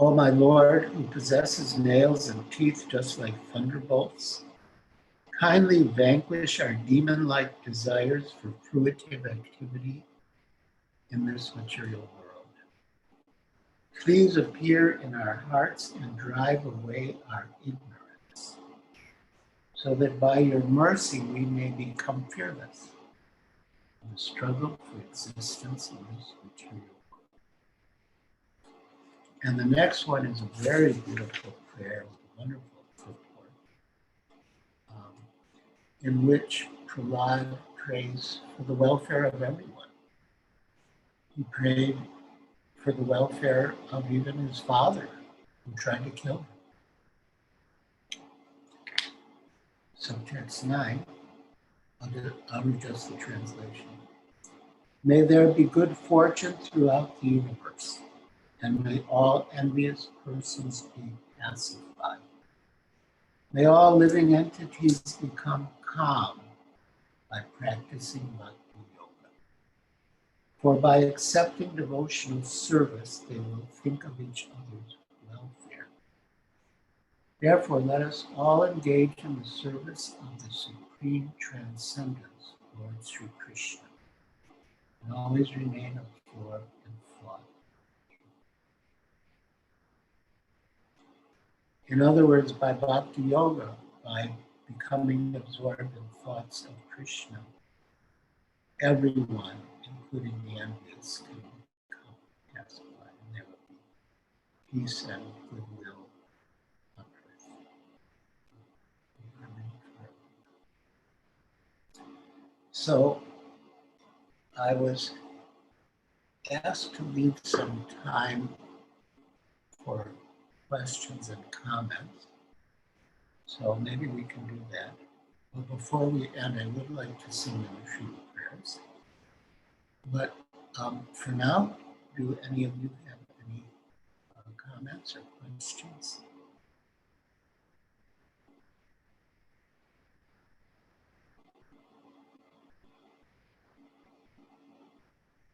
Speaker 3: O my Lord, who possesses nails and teeth just like thunderbolts, kindly vanquish our demon-like desires for fruitive activity in this material world. Please appear in our hearts and drive away our ignorance, so that by your mercy we may become fearless in the struggle for existence in this material world. And the next one is a very beautiful prayer with a wonderful purport, in which Prahlad prays for the welfare of everyone. He prayed for the welfare of even his father, who tried to kill him. So text 9, I'll read just the translation. May there be good fortune throughout the universe, and may all envious persons be pacified. May all living entities become calm by practicing bhakti yoga. For by accepting devotional service, they will think of each other's welfare. Therefore, let us all engage in the service of the Supreme Transcendence, Lord Sri Krishna, and always remain absorbed in thought. In other words, by bhakti yoga, by becoming absorbed in thoughts of Krishna, everyone, including the envious, can become pacified, and there will be peace and goodwill on earth. So I was asked to leave some time for questions and comments. So maybe we can do that. But before we end, I would like to sing a few prayers. But for now, do any of you have any comments or questions?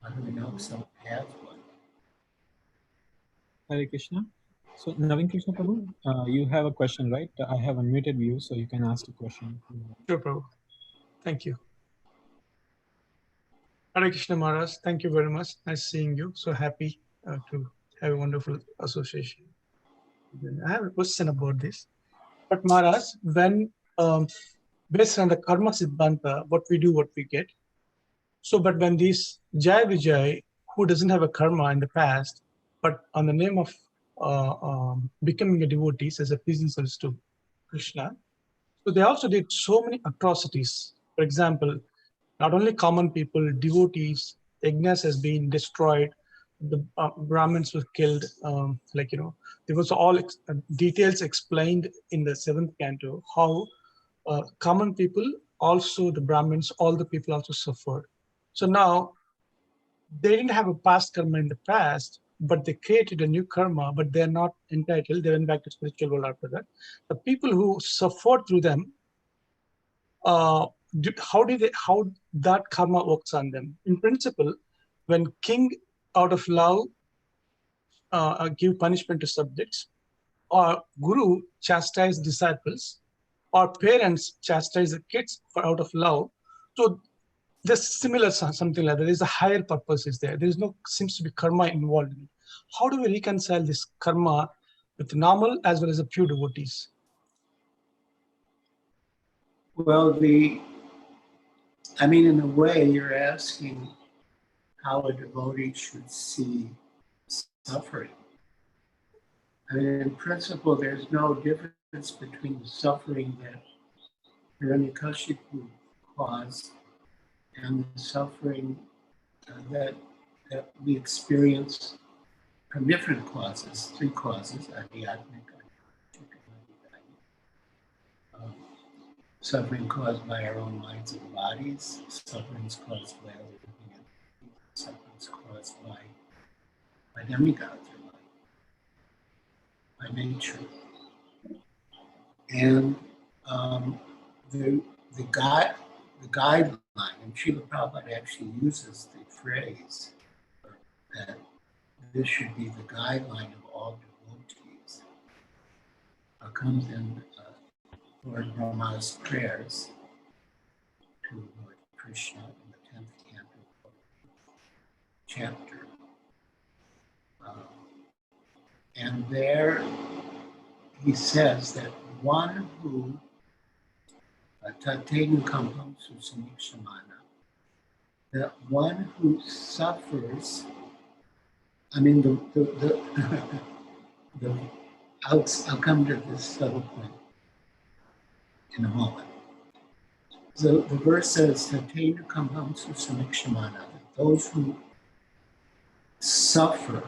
Speaker 3: I don't know if someone has one.
Speaker 2: Hare Krishna. So, Navin Krishna Prabhu, you have a question, right? I have unmuted you, so you can ask the question.
Speaker 4: Sure, Prabhu. Thank you. Hare Krishna Maharaj, thank you very much. Nice seeing you. So happy to have a wonderful association. I have a question about this. But Maharaj, when based on the karma siddhanta, what we do, what we get. So, but when these Jai Vijay, who doesn't have a karma in the past, but on the name of becoming a devotee as a pleasing service to Krishna, so they also did so many atrocities. For example, not only common people, devotees, yajnas has been destroyed, the Brahmins were killed, there was all details explained in the 7th canto, how common people, also the Brahmins, all the people also suffered. So now, they didn't have a past karma in the past, but they created a new karma, but they're not entitled, they went back to spiritual world after that. The people who suffered through them, how that karma works on them. In principle, when king out of love give punishment to subjects, or guru chastise disciples, or parents chastise the kids for out of love, so there's similar something like that. There's a higher purpose is there. There is no seems to be karma involved in it. How do we reconcile this karma with normal as well as the pure devotees?
Speaker 3: Well, in a way, you're asking how a devotee should see suffering. In principle, there's no difference between the suffering that Hiranyakashipu caused and the suffering that we experience from different causes, 3 causes, adhyatmic, suffering caused by our own minds and bodies, sufferings caused by other living entities, sufferings caused by demigods or by nature. And the guideline, and Srila Prabhupada actually uses the phrase that this should be the guideline of all devotees, comes in Lord Brahma's prayers to Lord Krishna in the 10th canto chapter. And there he says that one who Tatenu Kampam Susamikshimana, that one who suffers, I mean I'll come to this subtle point in a moment. So the verse says, Tatenu Kampam Susamikshimana, that those who suffer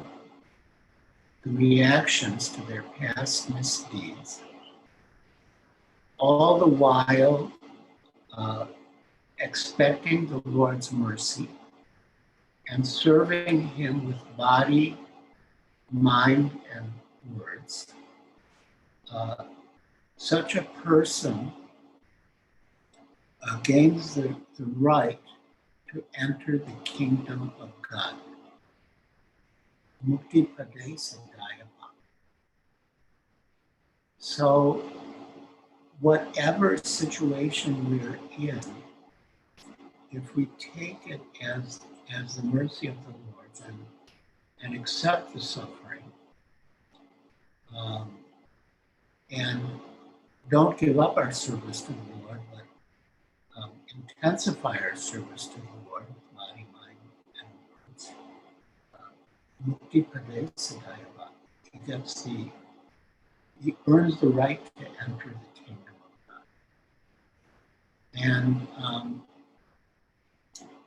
Speaker 3: the reactions to their past misdeeds, all the while expecting the Lord's mercy and serving Him with body, mind, and words. Such a person gains the right to enter the kingdom of God. Mukti Pade Siddhayapa. So, whatever situation we're in, if we take it as the mercy of the Lord and accept the suffering, and don't give up our service to the Lord, but intensify our service to the Lord with body, mind, and words. Mukti Pade Siddhayava. He earns the right to enter the kingdom of God. And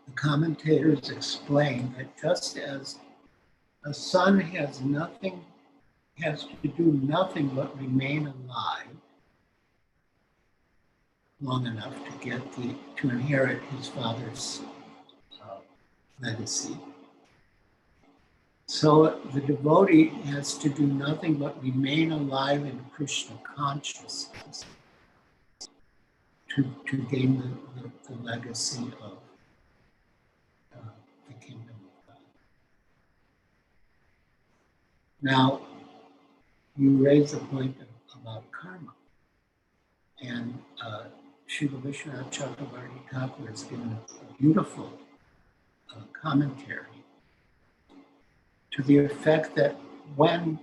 Speaker 3: the commentators explain that just as a son has to do nothing but remain alive long enough to inherit his father's legacy. So the devotee has to do nothing but remain alive in Krishna consciousness to gain the legacy of the kingdom of God. Now, you raise the point about karma. And Srila Vishwanath Chakravarti Thakur has given a beautiful commentary to the effect that when,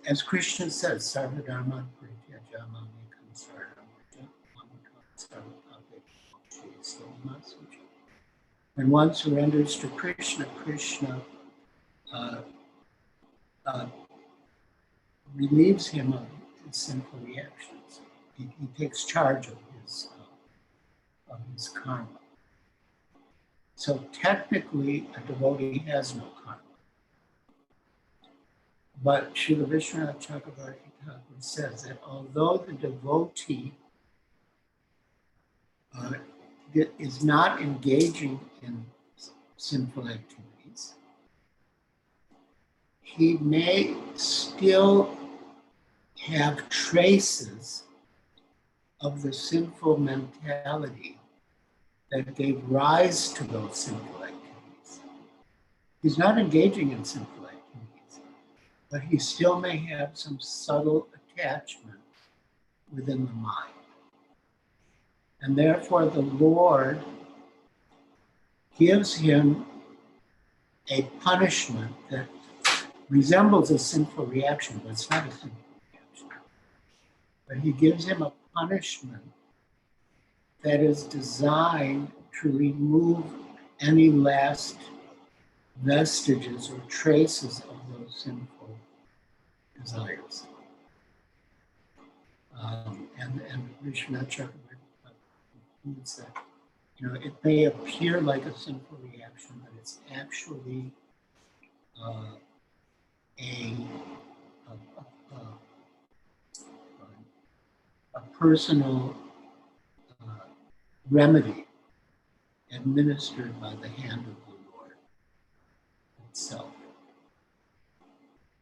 Speaker 3: as Krishna says, Sarvadharma Parityajya Mamekam Saranam when one surrenders to Krishna, Krishna relieves him of his sinful reactions. He takes charge of his karma. So technically, a devotee has no karma. But Srila Vishwanath Chakravarti Thakur says that although the devotee is not engaging in sinful activities, he may still have traces of the sinful mentality that gave rise to those sinful activities. He's not engaging in sinful activities, but he still may have some subtle attachment within the mind. And therefore the Lord gives him a punishment that resembles a sinful reaction, but it's not a sinful reaction. But he gives him a punishment that is designed to remove any last vestiges or traces of those sinful desires. And Vishwanath Chakravarti concludes that, it may appear like a sinful reaction, but it's actually a personal remedy administered by the hand of the Lord itself.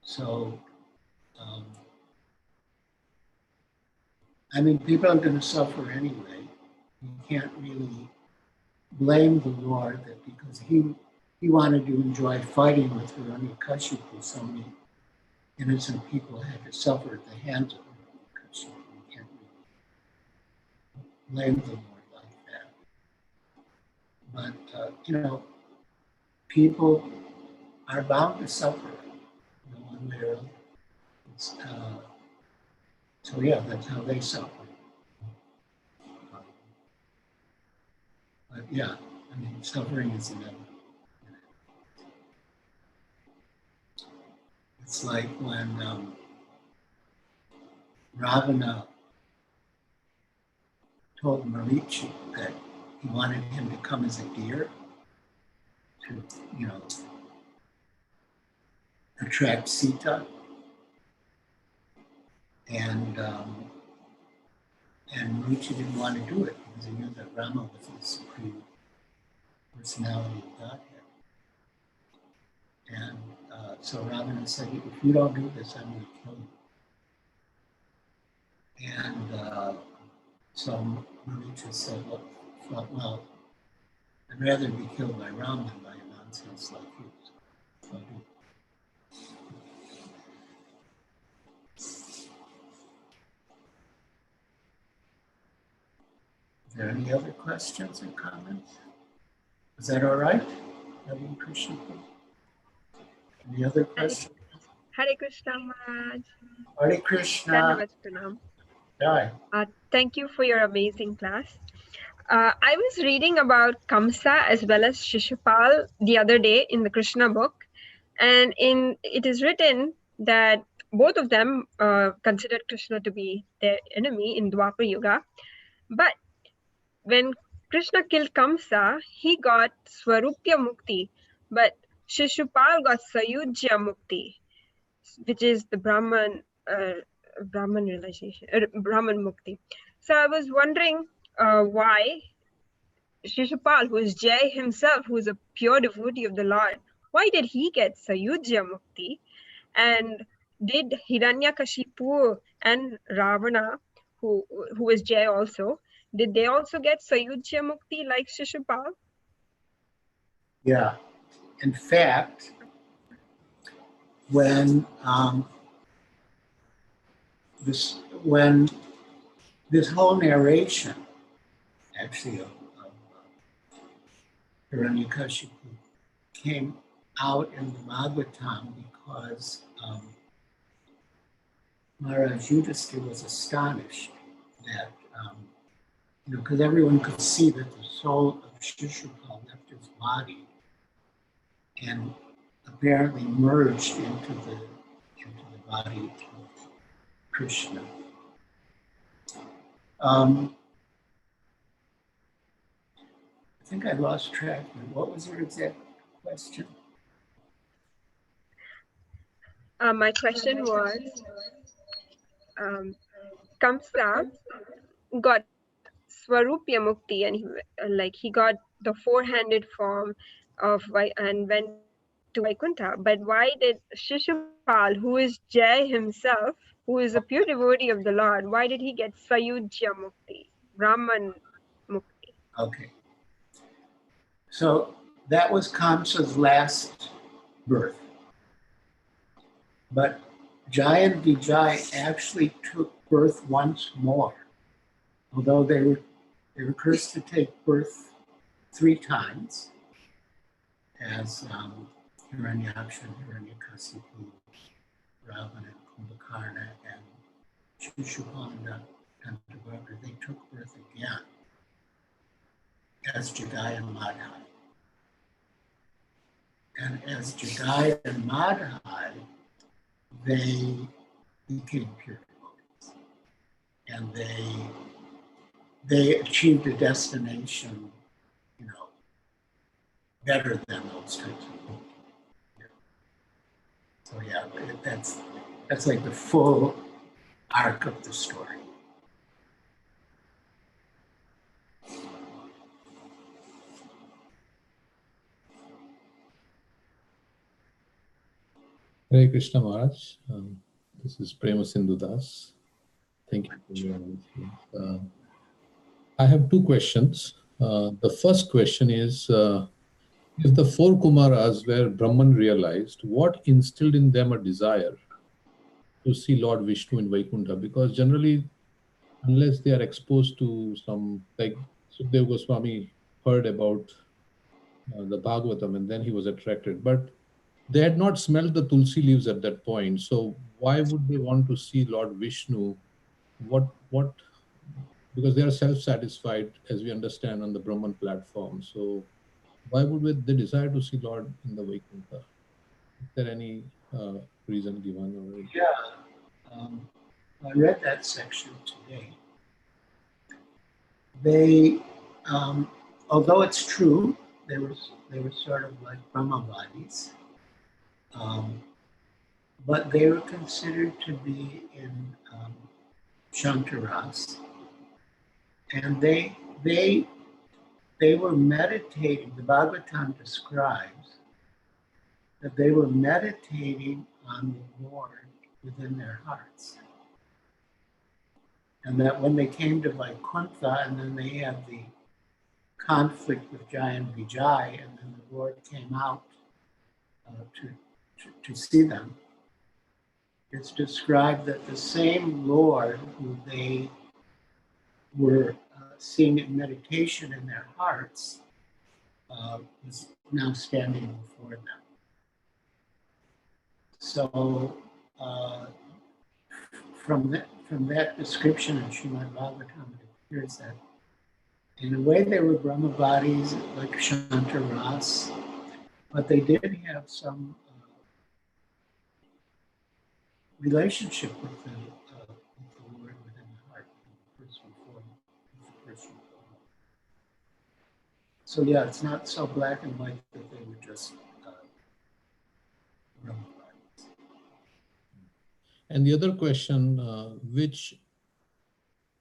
Speaker 3: So, people are going to suffer anyway. You can't really blame the Lord that because he wanted to enjoy fighting with Hiranyakashipu, so many innocent people had to suffer at the hands of Hiranyakashipu. You can't really blame the Lord like that. But, people are bound to suffer, one way or other. So yeah, that's how they suffer. But yeah, I mean, suffering is inevitable. It's like when Ravana told Marichi that he wanted him to come as a deer to, attract Sita, and Marichi didn't want to do it because he knew that Rama was the supreme personality of Godhead. And so Ravana said, if you don't do this, I'm going to kill you. And so Marichi said, well, I'd rather be killed by Rama than by a nonsense like you. So I'll do it. Are there any other questions or comments? Is that all right? Hare Krishna. Any other questions?
Speaker 5: Hare Krishna Maharaj.
Speaker 3: Hare Krishna.
Speaker 5: Dhanavad Pranam.
Speaker 3: Hi.
Speaker 5: Thank you for your amazing class. I was reading about Kamsa as well as Shishupal the other day in the Krishna book, and it is written that both of them considered Krishna to be their enemy in Dwapar Yuga. But when Krishna killed Kamsa, he got Swarupya Mukti, but Shishupal got Sayujya Mukti, which is the Brahman realization, Brahman Mukti. So I was wondering why Shishupal, who is Jai himself, who is a pure devotee of the Lord, why did he get Sayujya Mukti? And did Hiranyakashipu and Ravana, who is Jai also, did they also get Sayujya Mukti like Shishupal?
Speaker 3: Yeah. In fact, when this whole narration, actually, of Hiranyakashipu came out in the Bhagavatam because Maharaj Yudhisthira was astonished that, because everyone could see that the soul of Shishupal left his body and apparently merged into the body of Krishna. I think I lost track. What was your exact question?
Speaker 5: My question was, Kamsa got Swarupya Mukti, and he got the four-handed form and went to Vaikuntha. But why did Shishupal, who is Jai himself, who is a pure devotee of the Lord, why did he get Sayujya Mukti, Brahman Mukti?
Speaker 3: Okay. So that was Kamsa's last birth. But Jai and Vijay actually took birth once more, although they were cursed to take birth 3 times, as Hiranyaksha, Hiranyakasipu, Ravana, Kumbhakarna, and Shishupanda and Devaka. They took birth again as Jagai and Madhai. And as Jagai and Madhai, they became pure devotees. And they achieved a destination, better than those types of people. So yeah, that's like the full arc of the story.
Speaker 6: Hare Krishna Maharaj. This is Prema Sindhu Das. Thank you for your I have 2 questions. The first question is, if the 4 Kumaras were Brahman realized, what instilled in them a desire to see Lord Vishnu in Vaikuntha? Because generally, unless they are exposed to some, like Sukadeva Goswami heard about the Bhagavatam and then he was attracted. But they had not smelled the tulsi leaves at that point. So why would they want to see Lord Vishnu? What? Because they are self-satisfied, as we understand, on the Brahman platform. So why would they desire to see Lord in the Vaikuntha? Is there any reason given? Or
Speaker 3: Yeah, I read that section today. They, although it's true, they were sort of like Brahmavadis, but they were considered to be in Shantaras, and they were meditating. The Bhagavatam describes that they were meditating on the Lord within their hearts. And that when they came to Vaikuntha, and then they had the conflict with Jai and Vijay, and then the Lord came out to see them, it's described that the same Lord who they were seeing in meditation in their hearts is now standing before them. So from that description in Srimad Bhagavatam, it appears that in a way they were Brahmavadis like Shantaras, but they did have some relationship with the Lord within the heart, the personal form, the personal form. So yeah, it's not so black and white that they were just Brahmavadis.
Speaker 6: And the other question, which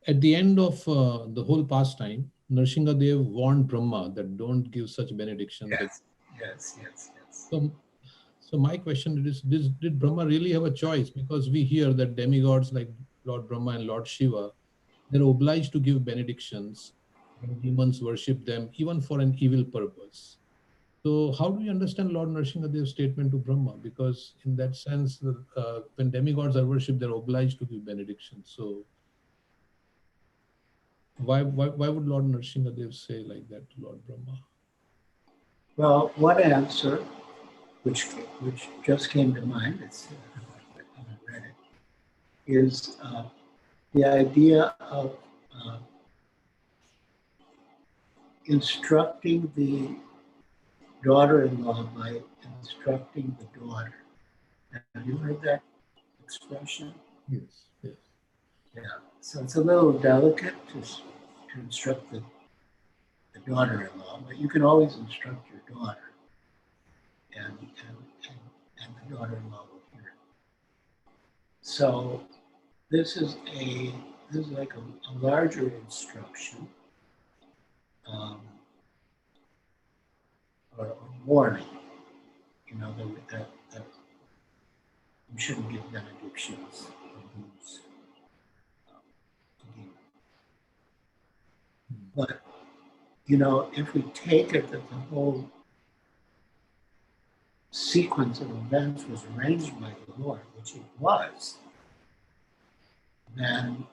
Speaker 6: at the end of the whole pastime, Nrsimha Dev warned Brahma that don't give such benediction.
Speaker 3: Yes.
Speaker 6: So my question is, did Brahma really have a choice? Because we hear that demigods like Lord Brahma and Lord Shiva, they're obliged to give benedictions when demons worship them, even for an evil purpose. So how do you understand Lord Nrsimha Dev's statement to Brahma? Because in that sense, when demigods are worshipped, they're obliged to give benedictions. So why would Lord Nrsimha Dev say like that to Lord Brahma?
Speaker 3: Well, one answer, which just came to mind, it's I haven't read it, is the idea of instructing the daughter-in-law by instructing the daughter. Have you heard that expression?
Speaker 6: Yes.
Speaker 3: Yeah. So it's a little delicate to instruct the daughter-in-law, but you can always instruct your daughter, and the daughter-in-law will hear it. So this is like a larger instruction or a warning. You know that you shouldn't give benedictions or booze. But you know, if we take it that the whole sequence of events was arranged by the Lord, which it was, then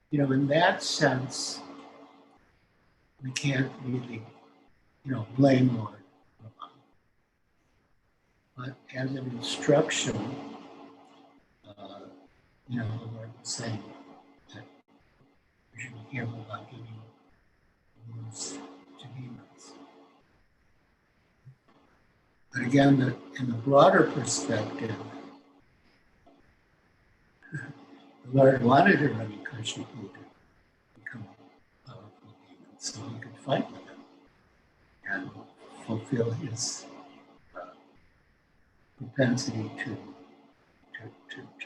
Speaker 3: you know, in that sense, we can't really, you know, blame Lord. But as an instruction, you know, the Lord was saying that we should be careful about giving words to demons. But again, in the broader perspective, the Lord wanted Hiranyakashipu to become a powerful demon so he could fight with him and fulfill his propensity to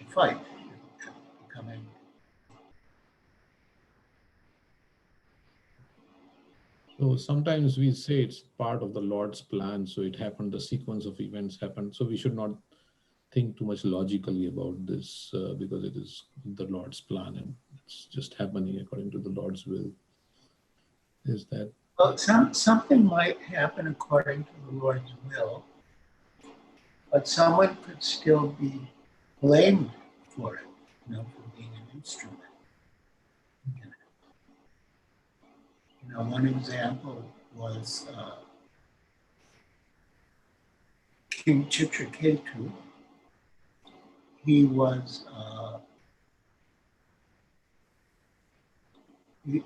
Speaker 3: fight and become angry.
Speaker 6: So sometimes we say it's part of the Lord's plan. So it happened, the sequence of events happened. So we should not think too much logically about this because it is the Lord's plan and it's just happening according to the Lord's will. Is that?
Speaker 3: Well, something might happen according to the Lord's will, but someone could still be blamed for it, you know, for being an instrument. You know, one example was King Chitraketu, he was he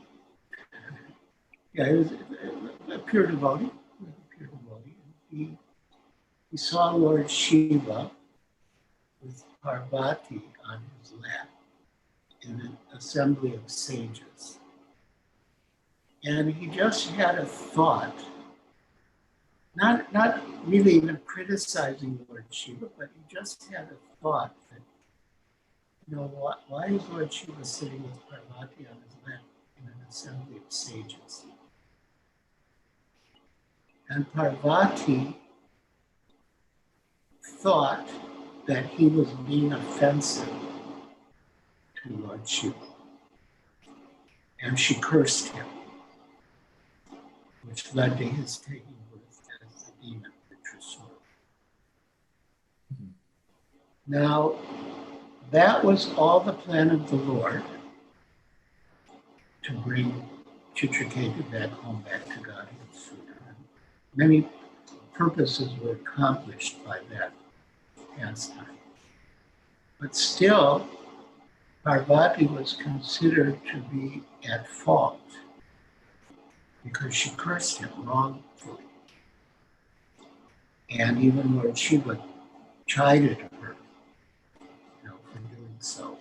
Speaker 3: was a pure devotee. He saw Lord Shiva with Parvati on his lap in an assembly of sages. And he just had a thought, not really even criticizing Lord Shiva, but he just had a thought that, why is Lord Shiva sitting with Parvati on his lap in an assembly of sages? And Parvati thought that he was being offensive to Lord Shiva. And she cursed him, which led to his taking birth as the demon Trishul. Now, that was all the plan of the Lord to bring Chitraketu back home, back to Godhead sooner. Many purposes were accomplished by that pastime. But still, Parvati was considered to be at fault because she cursed him wrongfully. And even Lord Shiva chided her, for doing so.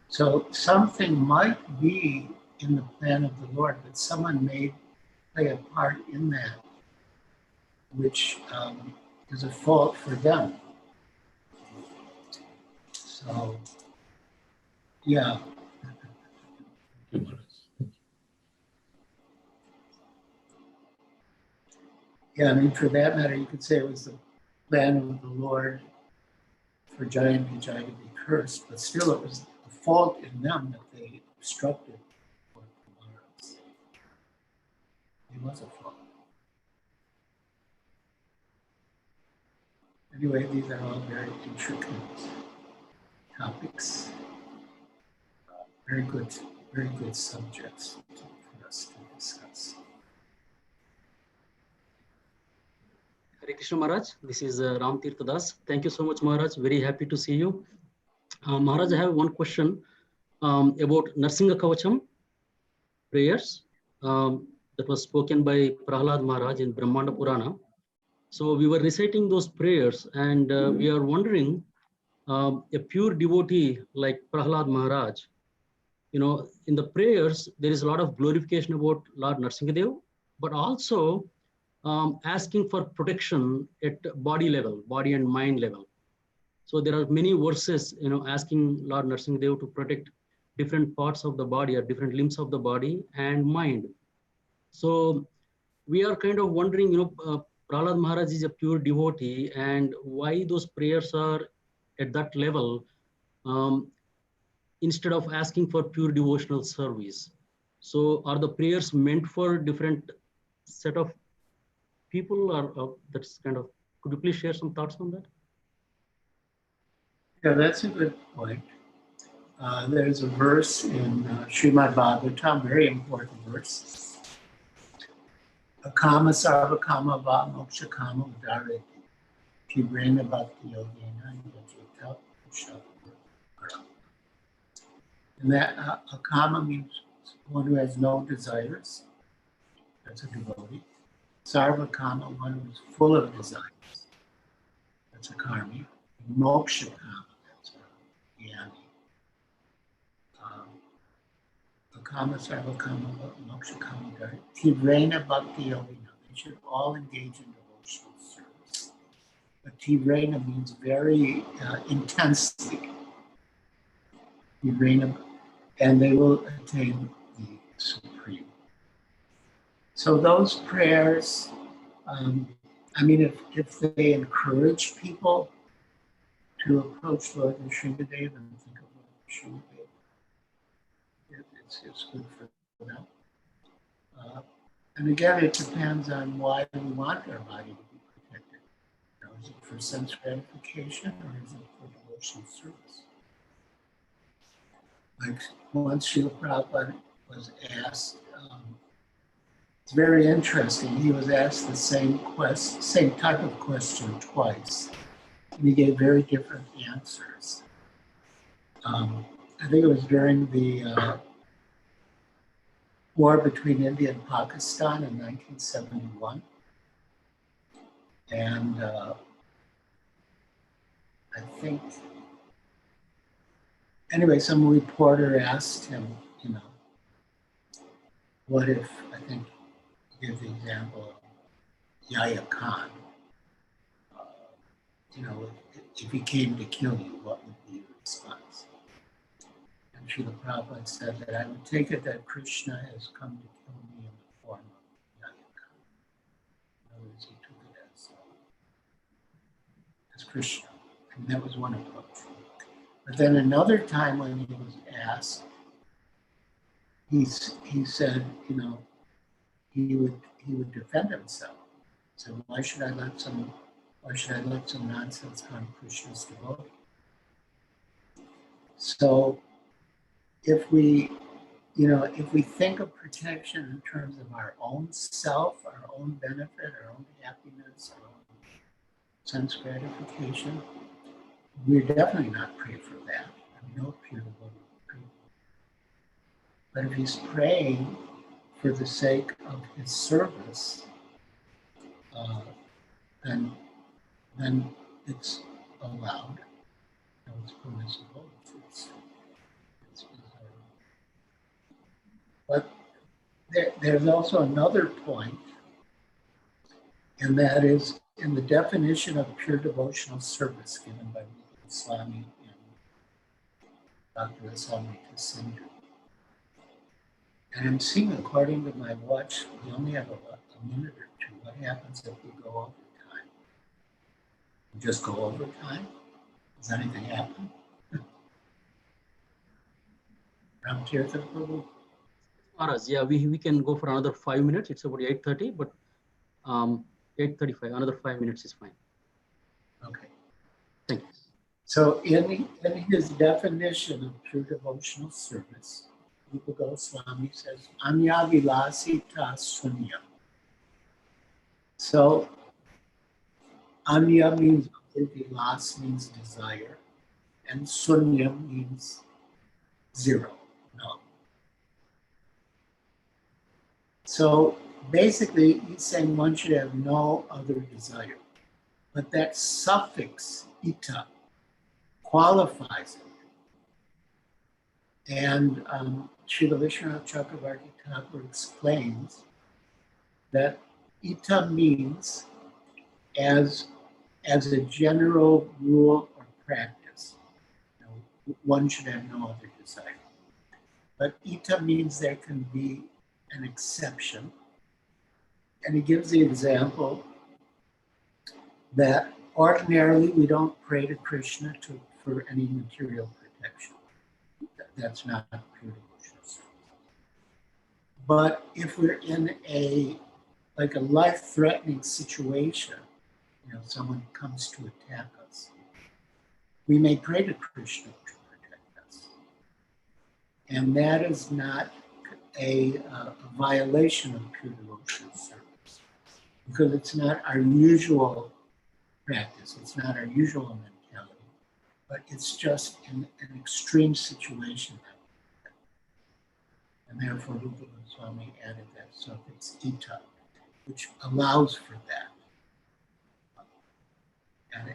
Speaker 3: So something might be in the plan of the Lord, but someone may play a part in that, which is a fault for them. So, yeah. Yeah, I mean, for that matter, you could say it was the plan of the Lord for Jai and Vijay to be cursed, but still it was the fault in them that they obstructed Lord Maharaj. It was a fault. Anyway, these are all very intricate topics. Very good subjects for us to discuss.
Speaker 7: Hare Krishna Maharaj, this is Ram Tirtha Das. Thank you so much, Maharaj. Very happy to see you. Maharaj, I have one question about Nrsimha Kavacham prayers that was spoken by Prahlad Maharaj in Brahmanda Purana. So we were reciting those prayers and we are wondering, a pure devotee like Prahlad Maharaj, in the prayers, there is a lot of glorification about Lord Nrsimha Dev, but also asking for protection at body level, body and mind level. So there are many verses, asking Lord Nrsimha Dev to protect different parts of the body or different limbs of the body and mind. So we are kind of wondering, Prahlad Maharaj is a pure devotee, and why those prayers are at that level instead of asking for pure devotional service. So are the prayers meant for different set of people, or that's kind of, could you please share some thoughts on that?
Speaker 3: Yeah, that's a good point. There's a verse in Srimad Bhagavatam, very important verse. Akama sarva kama va moksha kama udareti tibrena bhakti yogena yajita ushabhara. And that akama means one who has no desires. That's a devotee. Sarva kama, one who is full of desires. That's a karmi. Moksha kama, that's a jnani. Kama sarva kama moksha kama dari. Tivrena bhakti yogina. They should all engage in devotional service. But tivrena means very intensely. Tivrena, and they will attain the supreme. So those prayers, if they encourage people to approach Lord Nrsimha Dev and think of Lord Nrsimha Dev, it's good for them. And again, it depends on why we want our body to be protected. Is it for sense gratification or is it for devotional service? Like once Srila Prabhupada was asked It's very interesting. He was asked the same type of question twice, and he gave very different answers. I think it was during the war between India and Pakistan in 1971. And I think, anyway, some reporter asked him, you know, what if, I think, give the example of Yahya Khan, you know, if he came to kill you, what would be your response? And Srila Prabhupada said that I would take it that Krishna has come to kill me in the form of Yahya Khan. In other words, he took it as Krishna. And that was one approach. But then another time when he was asked, he said, you know, he would defend himself. So why should I let some nonsense harm Krishna's devotee? So if we think of protection in terms of our own self, our own benefit, our own happiness, our own sense gratification, we're definitely not praying for that. No pure devotee would pray. But if he's praying for the sake of his service, then it's allowed. It's permissible. It's but there's also another point, and that is in the definition of pure devotional service given by Lord Nrsimha and Dr. Asami Sindhu. And I'm seeing, according to my watch, we only have a minute or two. What happens if we go over time? We just go over time? Does anything happen? Ramtirtha Prabhu?
Speaker 7: Maharaj, yeah, we can go for another 5 minutes. It's about 8:30, but 8:35, another 5 minutes is fine.
Speaker 3: Okay.
Speaker 7: Thank you.
Speaker 3: So in his definition of pure devotional service, Rupa Goswami says, Anya vilasita sunya. So Anya means vilas means desire, and sunya means zero, no. So basically, he's saying one should have no other desire. But that suffix, ita, qualifies it. And Srila Vishwanath Chakravarti Thakur explains that ita means as a general rule or practice. You know, one should have no other desire. But ita means there can be an exception. And he gives the example that ordinarily we don't pray to Krishna for any material protection. That's not pure devotional service. But if we're in a life-threatening situation, you know, someone comes to attack us, we may pray to Krishna to protect us. And that is not a violation of pure devotional service, because it's not our usual practice, it's not our usual mentality, but it's just an extreme situation. And therefore, Rupa Goswami added that suffix ita, which allows for that, and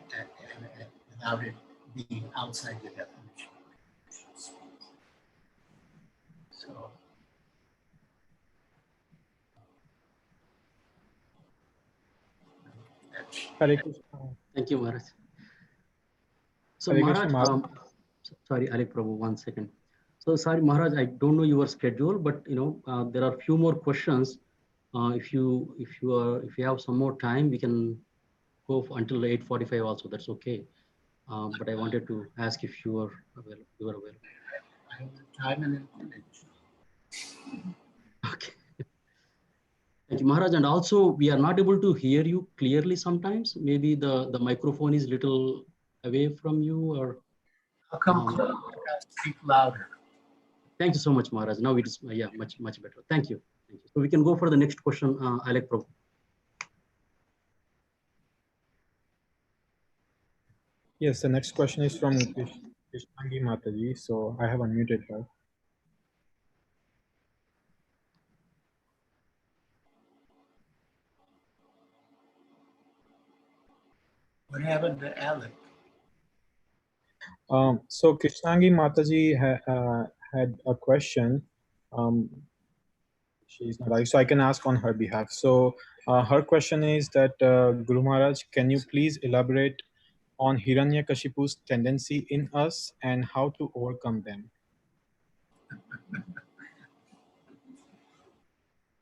Speaker 3: without it being outside the definition of service. So.
Speaker 2: Hare Krishna.
Speaker 7: Thank you, Maharaj. So
Speaker 2: Hare Krishna,
Speaker 7: Maharaj,
Speaker 2: Maharaj.
Speaker 7: sorry, Alek Prabhu, 1 second. So sorry, Maharaj, I don't know your schedule, but you know there are a few more questions. If you have some more time, we can go until 8:45 also. That's okay. But I wanted to ask if you are available.
Speaker 3: I have the time and inclination.
Speaker 7: Okay. Thank you, Maharaj. And also, we are not able to hear you clearly sometimes. Maybe the microphone is little away from you, or.
Speaker 3: I'll come closer, speak louder.
Speaker 7: Thank you so much, Maharaj. Now it is much better. Thank you. Thank you. So we can go for the next question, Alec Prabhu.
Speaker 2: Yes, the next question is from Krishnangi Mataji. So I have unmuted her.
Speaker 3: What happened to Alec?
Speaker 2: So Krishnangi Mataji had a question. She's not right, so I can ask on her behalf. So her question is that, Guru Maharaj, can you please elaborate on Hiranyakashipu's tendency in us and how to overcome them?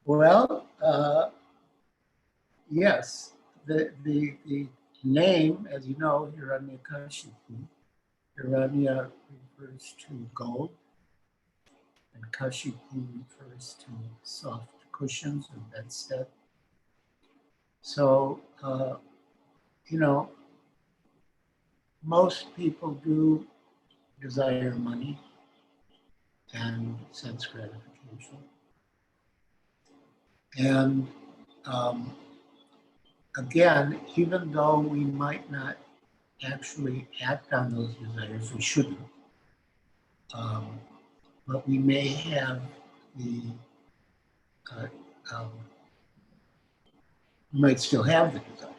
Speaker 3: Well, yes, the name, as you know, Hiranyakashipu, Hiranya refers to gold, and Kashipu refers to soft cushions or bedstead. So, you know, most people do desire money and sense gratification. And again, even though we might not actually act on those desires, we shouldn't. But we may have the, we might still have the desire.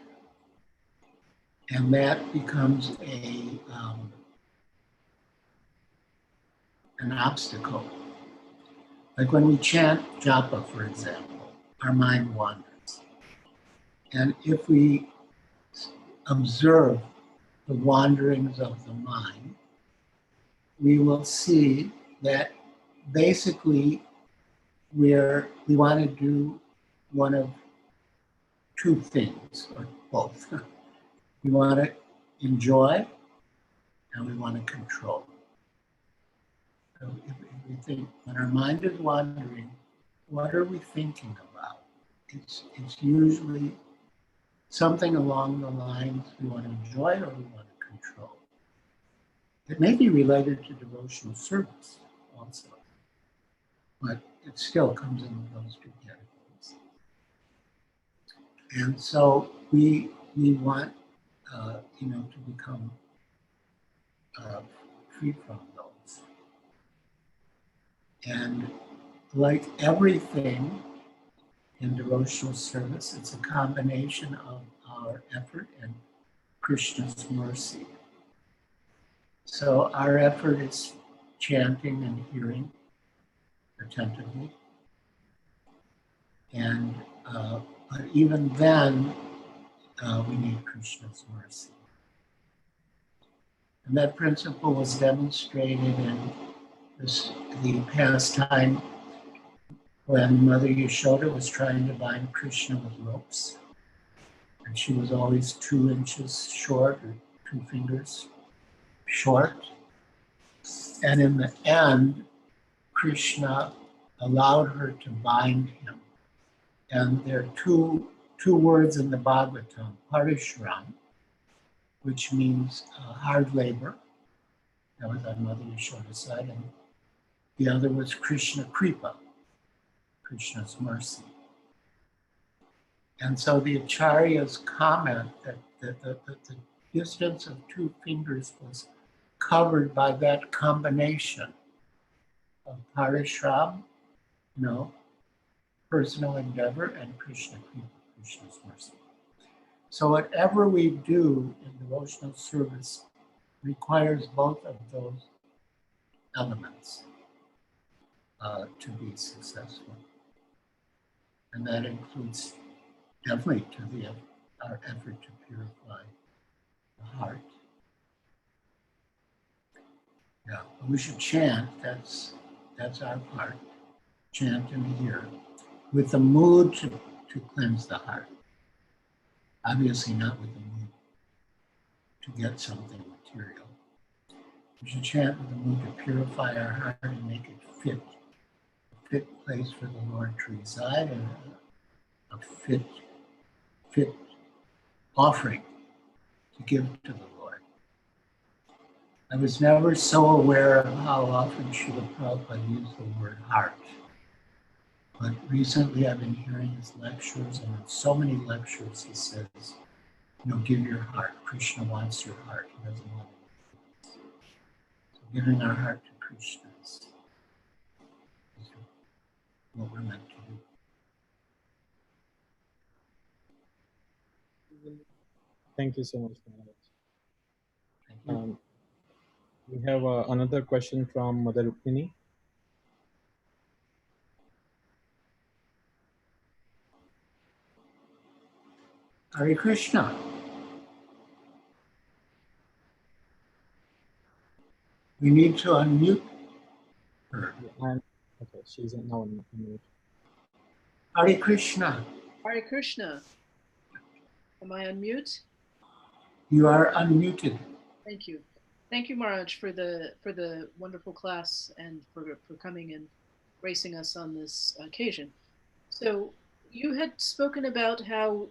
Speaker 3: And that becomes an obstacle. Like when we chant japa, for example, our mind wanders. And if we observe the wanderings of the mind, we will see that basically we want to do one of two things, or both. We want to enjoy and we want to control. So if we think, when our mind is wandering, what are we thinking about? It's usually something along the lines we want to enjoy or we want to control. It may be related to devotional service also, but it still comes in those two categories. And so we want, to become free from those. And like everything in devotional service, it's a combination of our effort and Krishna's mercy. So our effort is chanting and hearing attentively. And but even then, we need Krishna's mercy. And that principle was demonstrated in the past time when Mother Yashoda was trying to bind Krishna with ropes. And she was always 2 inches short, or 2 fingers short. And in the end, Krishna allowed her to bind him. And there are two words in the Bhagavatam, parishram, which means hard labor. That was on Mother Yashoda's side. And the other was Krishna Kripa, Krishna's mercy. And so the Acharyas comment that the distance of 2 fingers was covered by that combination of parishram, personal endeavor, and Krishna Kripa, Krishna's mercy. So whatever we do in devotional service requires both of those elements to be successful. And that includes definitely our effort to purify the heart. Yeah, we should chant, that's our part. Chant and hear, with the mood to cleanse the heart. Obviously not with the mood to get something material. We should chant with the mood to purify our heart and make it fit. A fit place for the Lord to reside, and a fit offering to give to the Lord. I was never so aware of how often Srila Prabhupada used the word heart. But recently I've been hearing his lectures, and in so many lectures he says, give your heart. Krishna wants your heart. He doesn't want it. So giving our heart to Krishna is what we're meant to do.
Speaker 2: Thank you so much, Maharaj.
Speaker 3: Thank you.
Speaker 2: We have another question from Mother Rukmini.
Speaker 3: Hare Krishna. We need to unmute her.
Speaker 2: Okay, she's now on mute.
Speaker 3: Hare Krishna.
Speaker 8: Hare Krishna. Am I on mute?
Speaker 3: You are unmuted.
Speaker 8: Thank you. Thank you, Maharaj, for the wonderful class and for coming and gracing us on this occasion. So you had spoken about how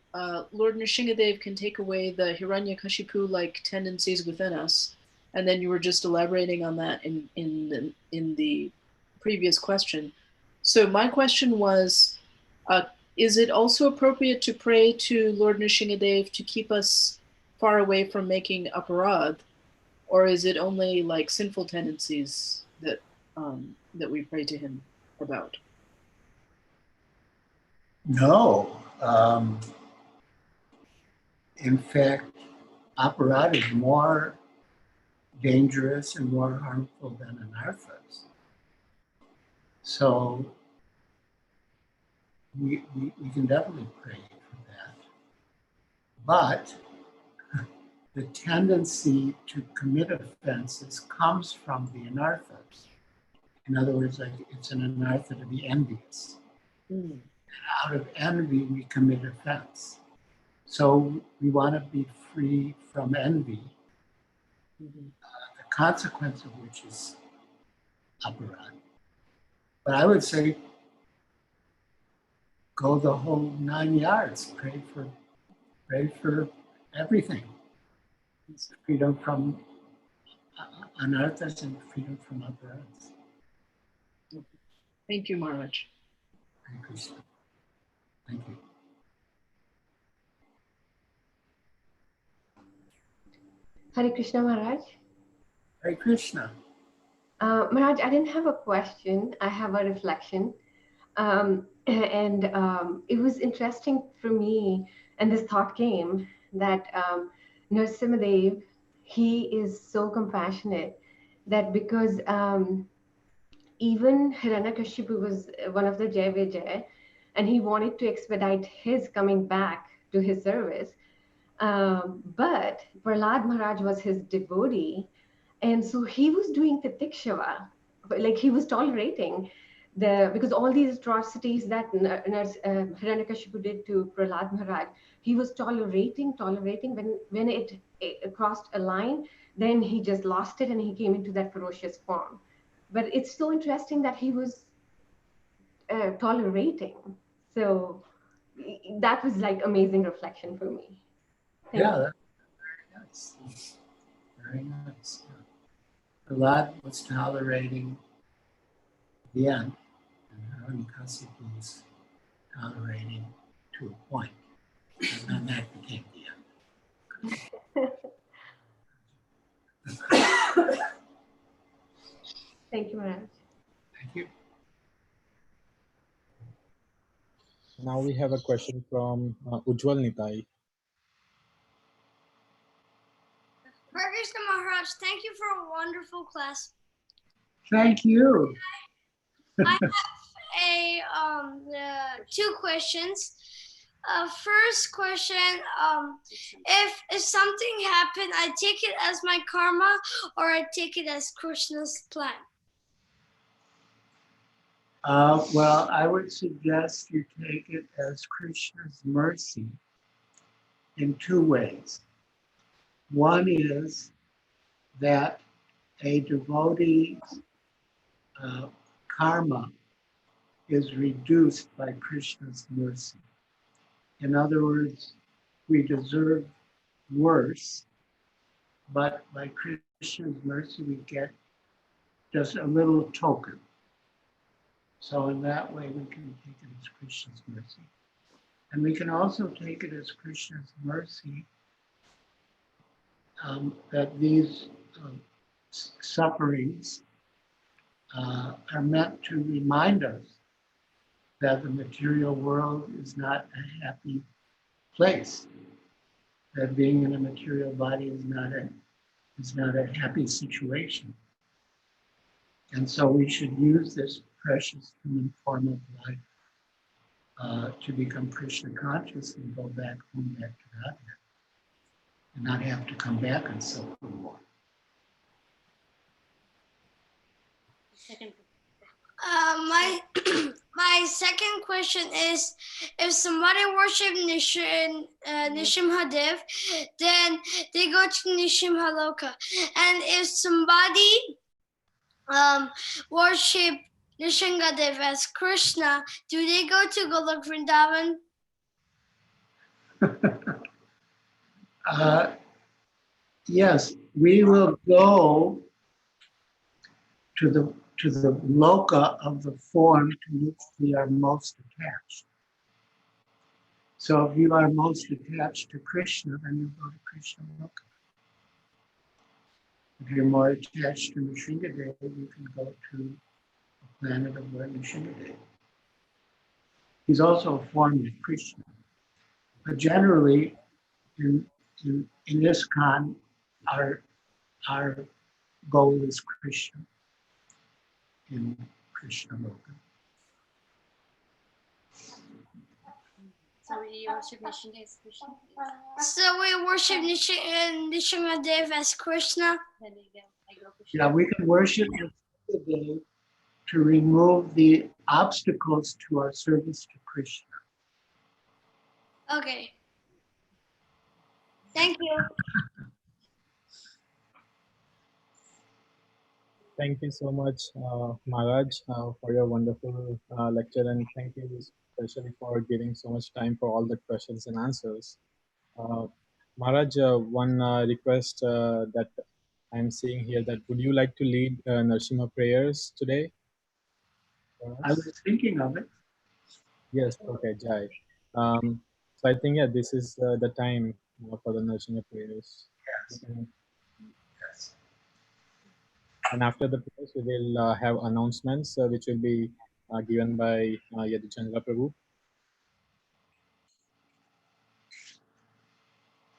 Speaker 8: Lord Nrsimha can take away the Hiranyakashipu-like tendencies within us, and then you were just elaborating on that in the previous question. So my question was, is it also appropriate to pray to Lord Nrsimha to keep us far away from making aparadh, or is it only like sinful tendencies that that we pray to him about?
Speaker 3: No. In fact, aparadh is more dangerous and more harmful than anarthas. So we can definitely pray for that. But the tendency to commit offenses comes from the anarthas. In other words, like it's an anartha to be envious. And out of envy, we commit offense. So we want to be free from envy, the consequence of which is aparadh. But I would say go the whole 9 yards, pray for everything. It's freedom from anarthas and freedom from aparadhs.
Speaker 8: Thank you, Maharaj.
Speaker 3: Hare Krishna. Thank you.
Speaker 9: Hare Krishna, Maharaj.
Speaker 3: Hare Krishna.
Speaker 9: Maharaj, I didn't have a question. I have a reflection. It was interesting for me, and this thought came that Nrsimha, he is so compassionate that because even Hiranyakashipu was one of the Jai Vijay, and he wanted to expedite his coming back to his service. But Prahlad Maharaj was his devotee, and so he was doing Titikshava, like he was tolerating because all these atrocities that Hiranyakashipu did to Prahlad Maharaj, he was tolerating. When it crossed a line, then he just lost it and he came into that ferocious form. But it's so interesting that he was tolerating. So that was like amazing reflection for me. Thank you.
Speaker 3: That's very nice. Very nice. Prahlad was tolerating the end, and Hiranyakasipu was tolerating to a point, and then that became the end.
Speaker 9: Thank you, Maharaj.
Speaker 3: Thank you.
Speaker 2: Now we have a question from Ujjwal Nitai.
Speaker 10: Hare Krishna Maharaj, thank you for a wonderful class.
Speaker 3: Thank you.
Speaker 10: I have two questions. First question, if something happened, I take it as my karma or I take it as Krishna's plan?
Speaker 3: Well, I would suggest you take it as Krishna's mercy in two ways. One is that a devotee's karma is reduced by Krishna's mercy. In other words, we deserve worse, but by Krishna's mercy we get just a little token. So in that way, we can take it as Krishna's mercy. And we can also take it as Krishna's mercy that these sufferings are meant to remind us that the material world is not a happy place, that being in a material body is not a happy situation. And so we should use this precious human form of life to become Krishna conscious and go back home, back to Godhead, and not have to come back and suffer more.
Speaker 10: My my second question is, if somebody worship Nrsimha Dev, then they go to Nrsimha Loka, and if somebody worship Nrsimha Dev as Krishna, do they go to Golok Vrindavan?
Speaker 3: Yes, we will go to the loka of the form to which we are most attached. So if you are most attached to Krishna, then you go to Krishna loka. If you're more attached to Nrsimhadev, you can go to a planet of Lord Nrsimhadev. He's also a form of Krishna. But generally, in ISKCON, our goal is Krishna in Krishna Loka.
Speaker 10: So we worship Nrsimha as Krishna. So we worship Nrsimha Dev as Krishna.
Speaker 3: Yeah, we can worship Nrsimhadev to remove the obstacles to our service to Krishna.
Speaker 10: Okay. Thank you.
Speaker 2: Thank you so much, Maharaj, for your wonderful lecture, and thank you especially for giving so much time for all the questions and answers. Maharaj, one request that I'm seeing here, that would you like to lead Nrsimha prayers today?
Speaker 3: I was thinking of it.
Speaker 2: Yes, okay, Jai. So I think, yeah, this is the time for the Nrsimha prayers.
Speaker 3: Yes. Yes.
Speaker 2: And after the prayers, we will have announcements which will be given by Yadichandra Prabhu.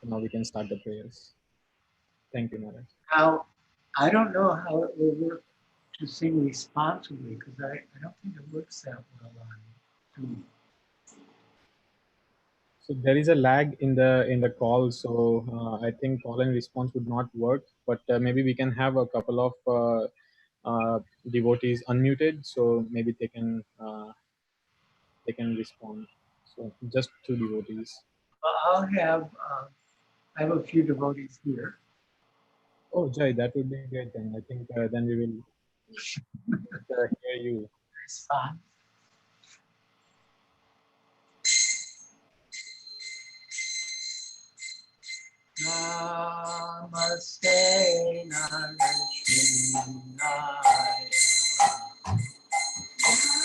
Speaker 2: So now we can start the prayers. Thank you, Maharaj.
Speaker 3: Now, I don't know how it will work to sing responsibly, because I don't think it works that well on Zoom.
Speaker 2: So there is a lag in the call, so I think call and response would not work. But maybe we can have a couple of devotees unmuted, so maybe they can respond. So just 2 devotees.
Speaker 3: I have a few devotees here.
Speaker 2: Oh, Jai, that would be great then. I think then we will hear you.
Speaker 3: Respond. Namaste Nrsimhaya.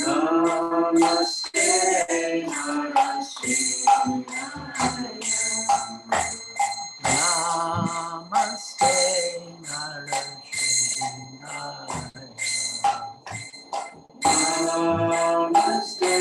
Speaker 3: Namaste Nrsimhaya. Namaste Nrsimhaya. Namaste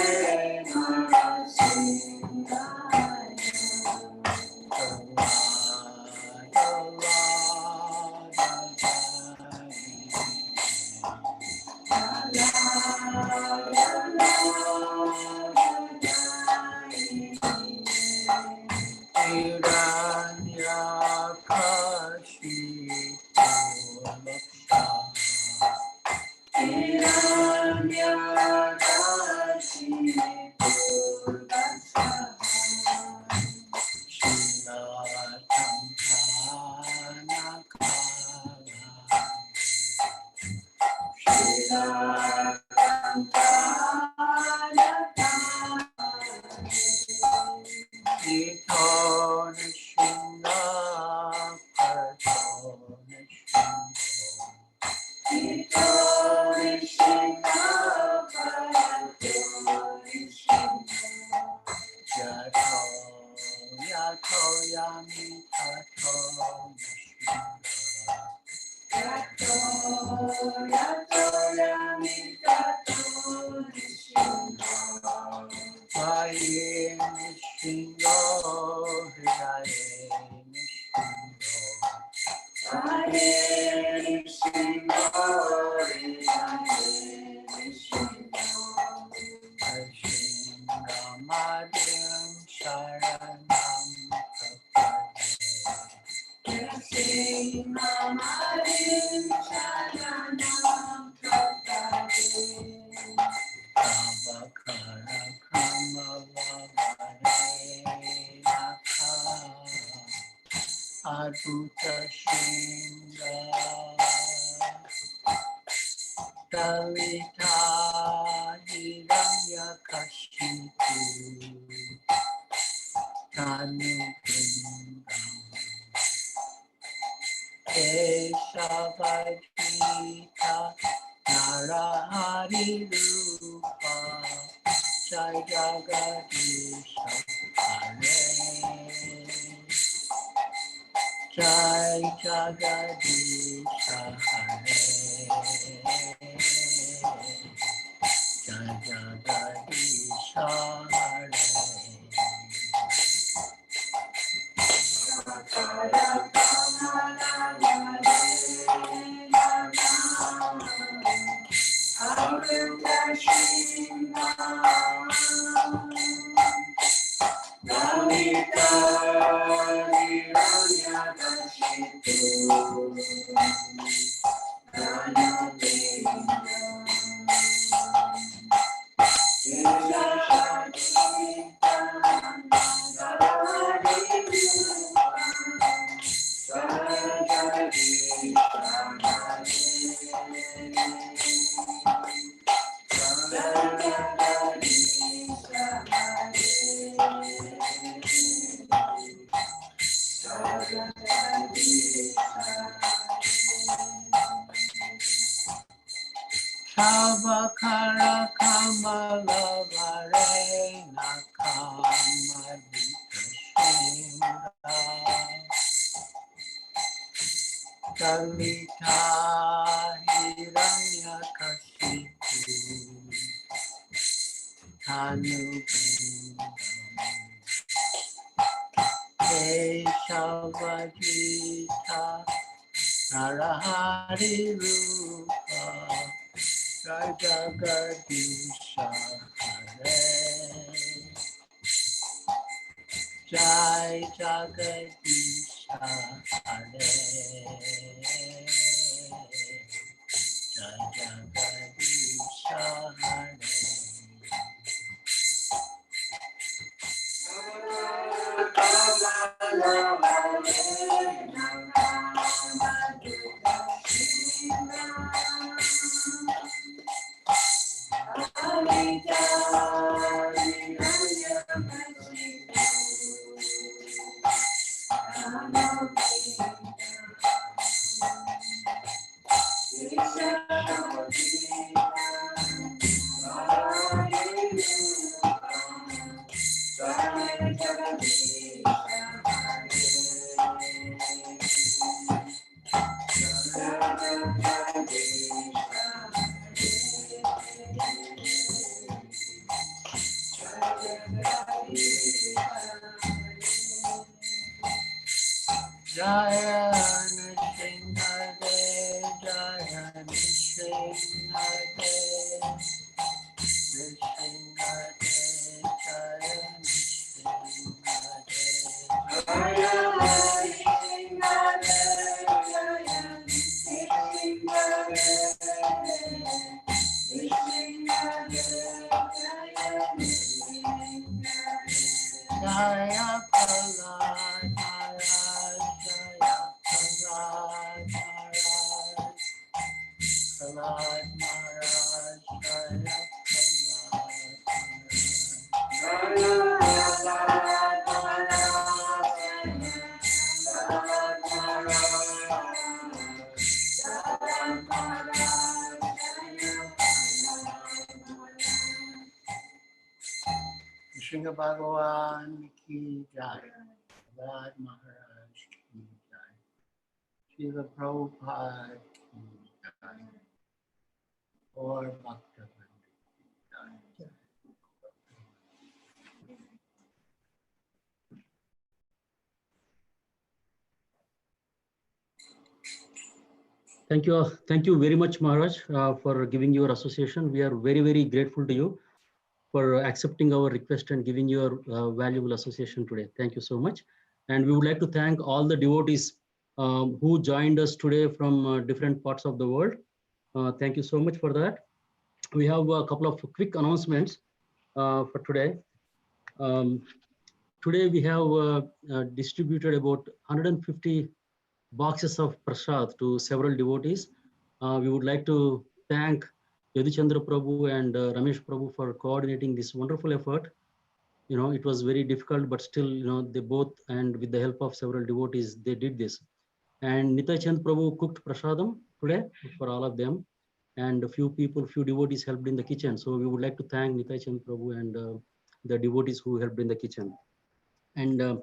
Speaker 3: Bhuta Shinga Dalita Hiranya Kashipu Tanu Brinda Keshavajita Narahari Rupa Jai Jagadisha Hare Jai Jagadisha Hare Jai Jagadisha Hare Shavakara Kamala Varena Kamadita Dalita Hiranya Kashipu Tanu Keshavajita Narahari Rupa Jai Jagadisha Hare Jai Jagadisha Hare Jai Jagadisha Hare Jaya Nrsimha Jaya Nrsimha Nrsimha Jaya Jaya Prahlad Maharaj Jaya Prahlad Maharaj Prahlad Maharaj Jaya Nrsimha Bhagavan ki jai, Prahlad Maharaj ki jai, Srila Prabhupada ki jai, or Bhaktivinoda ki jai.
Speaker 7: Thank you very much, Maharaj, for giving your association. We are very, very grateful to you for accepting our request and giving your valuable association today. Thank you so much. And we would like to thank all the devotees who joined us today from different parts of the world. Thank you so much for that. We have a couple of quick announcements for today. Today we have distributed about 150 boxes of prasad to several devotees. We would like to thank Yadichandra Prabhu and Ramesh Prabhu for coordinating this wonderful effort. It was very difficult, but still, they both, and with the help of several devotees, they did this. And Nitai Chand Prabhu cooked prasadam today for all of them. And a few devotees helped in the kitchen. So we would like to thank Nitai Chand Prabhu and the devotees who helped in the kitchen. And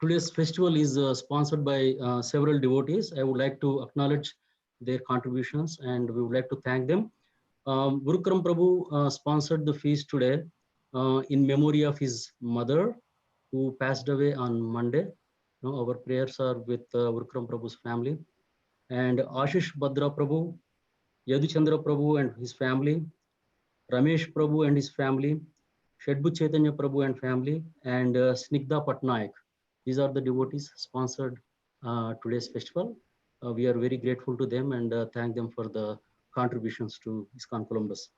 Speaker 7: today's festival is sponsored by several devotees. I would like to acknowledge their contributions and we would like to thank them. Gurukram Prabhu sponsored the feast today in memory of his mother who passed away on Monday. Our prayers are with Gurukram Prabhu's family. And Ashish Badra Prabhu, Yadichandra Prabhu and his family, Ramesh Prabhu and his family, Shedbu Chaitanya Prabhu and family, and Snigdha Patnaik. These are the devotees sponsored today's festival. We are very grateful to them and thank them for the contributions to ISKCON Columbus.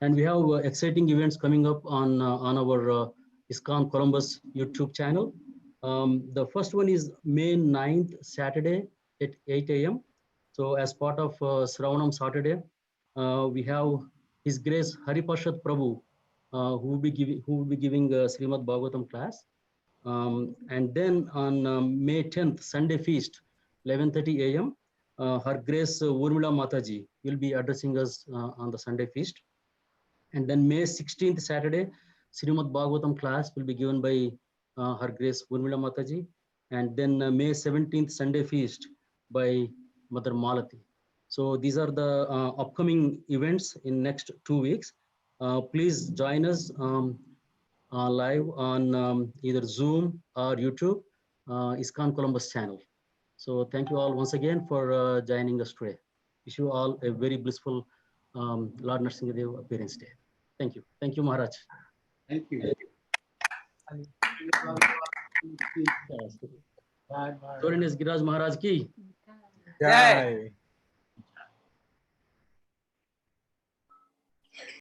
Speaker 7: And we have exciting events coming up on our ISKCON Columbus YouTube channel. The first one is May 9th, Saturday at 8 a.m. So as part of Sravanam Saturday, we have His Grace Haripashad Prabhu, who will be giving Srimad Bhagavatam class. And then on May 10th, Sunday feast, 11:30 a.m., Her Grace Urmila Mataji will be addressing us on the Sunday feast. And then May 16th, Saturday, Srimad Bhagavatam class will be given by Her Grace Urmila Mataji. And then May 17th, Sunday feast by Mother Malati. So these are the upcoming events in next 2 weeks. Please join us live on either Zoom or YouTube, ISKCON Columbus channel. So thank you all once again for joining us today. Wish you all a very blissful Lord Nrsimha Dev Appearance Day. Thank you. Thank you, Maharaj.
Speaker 3: Thank you.
Speaker 7: Lord Nrsimha Giriraj Maharaj ki.
Speaker 2: Jai.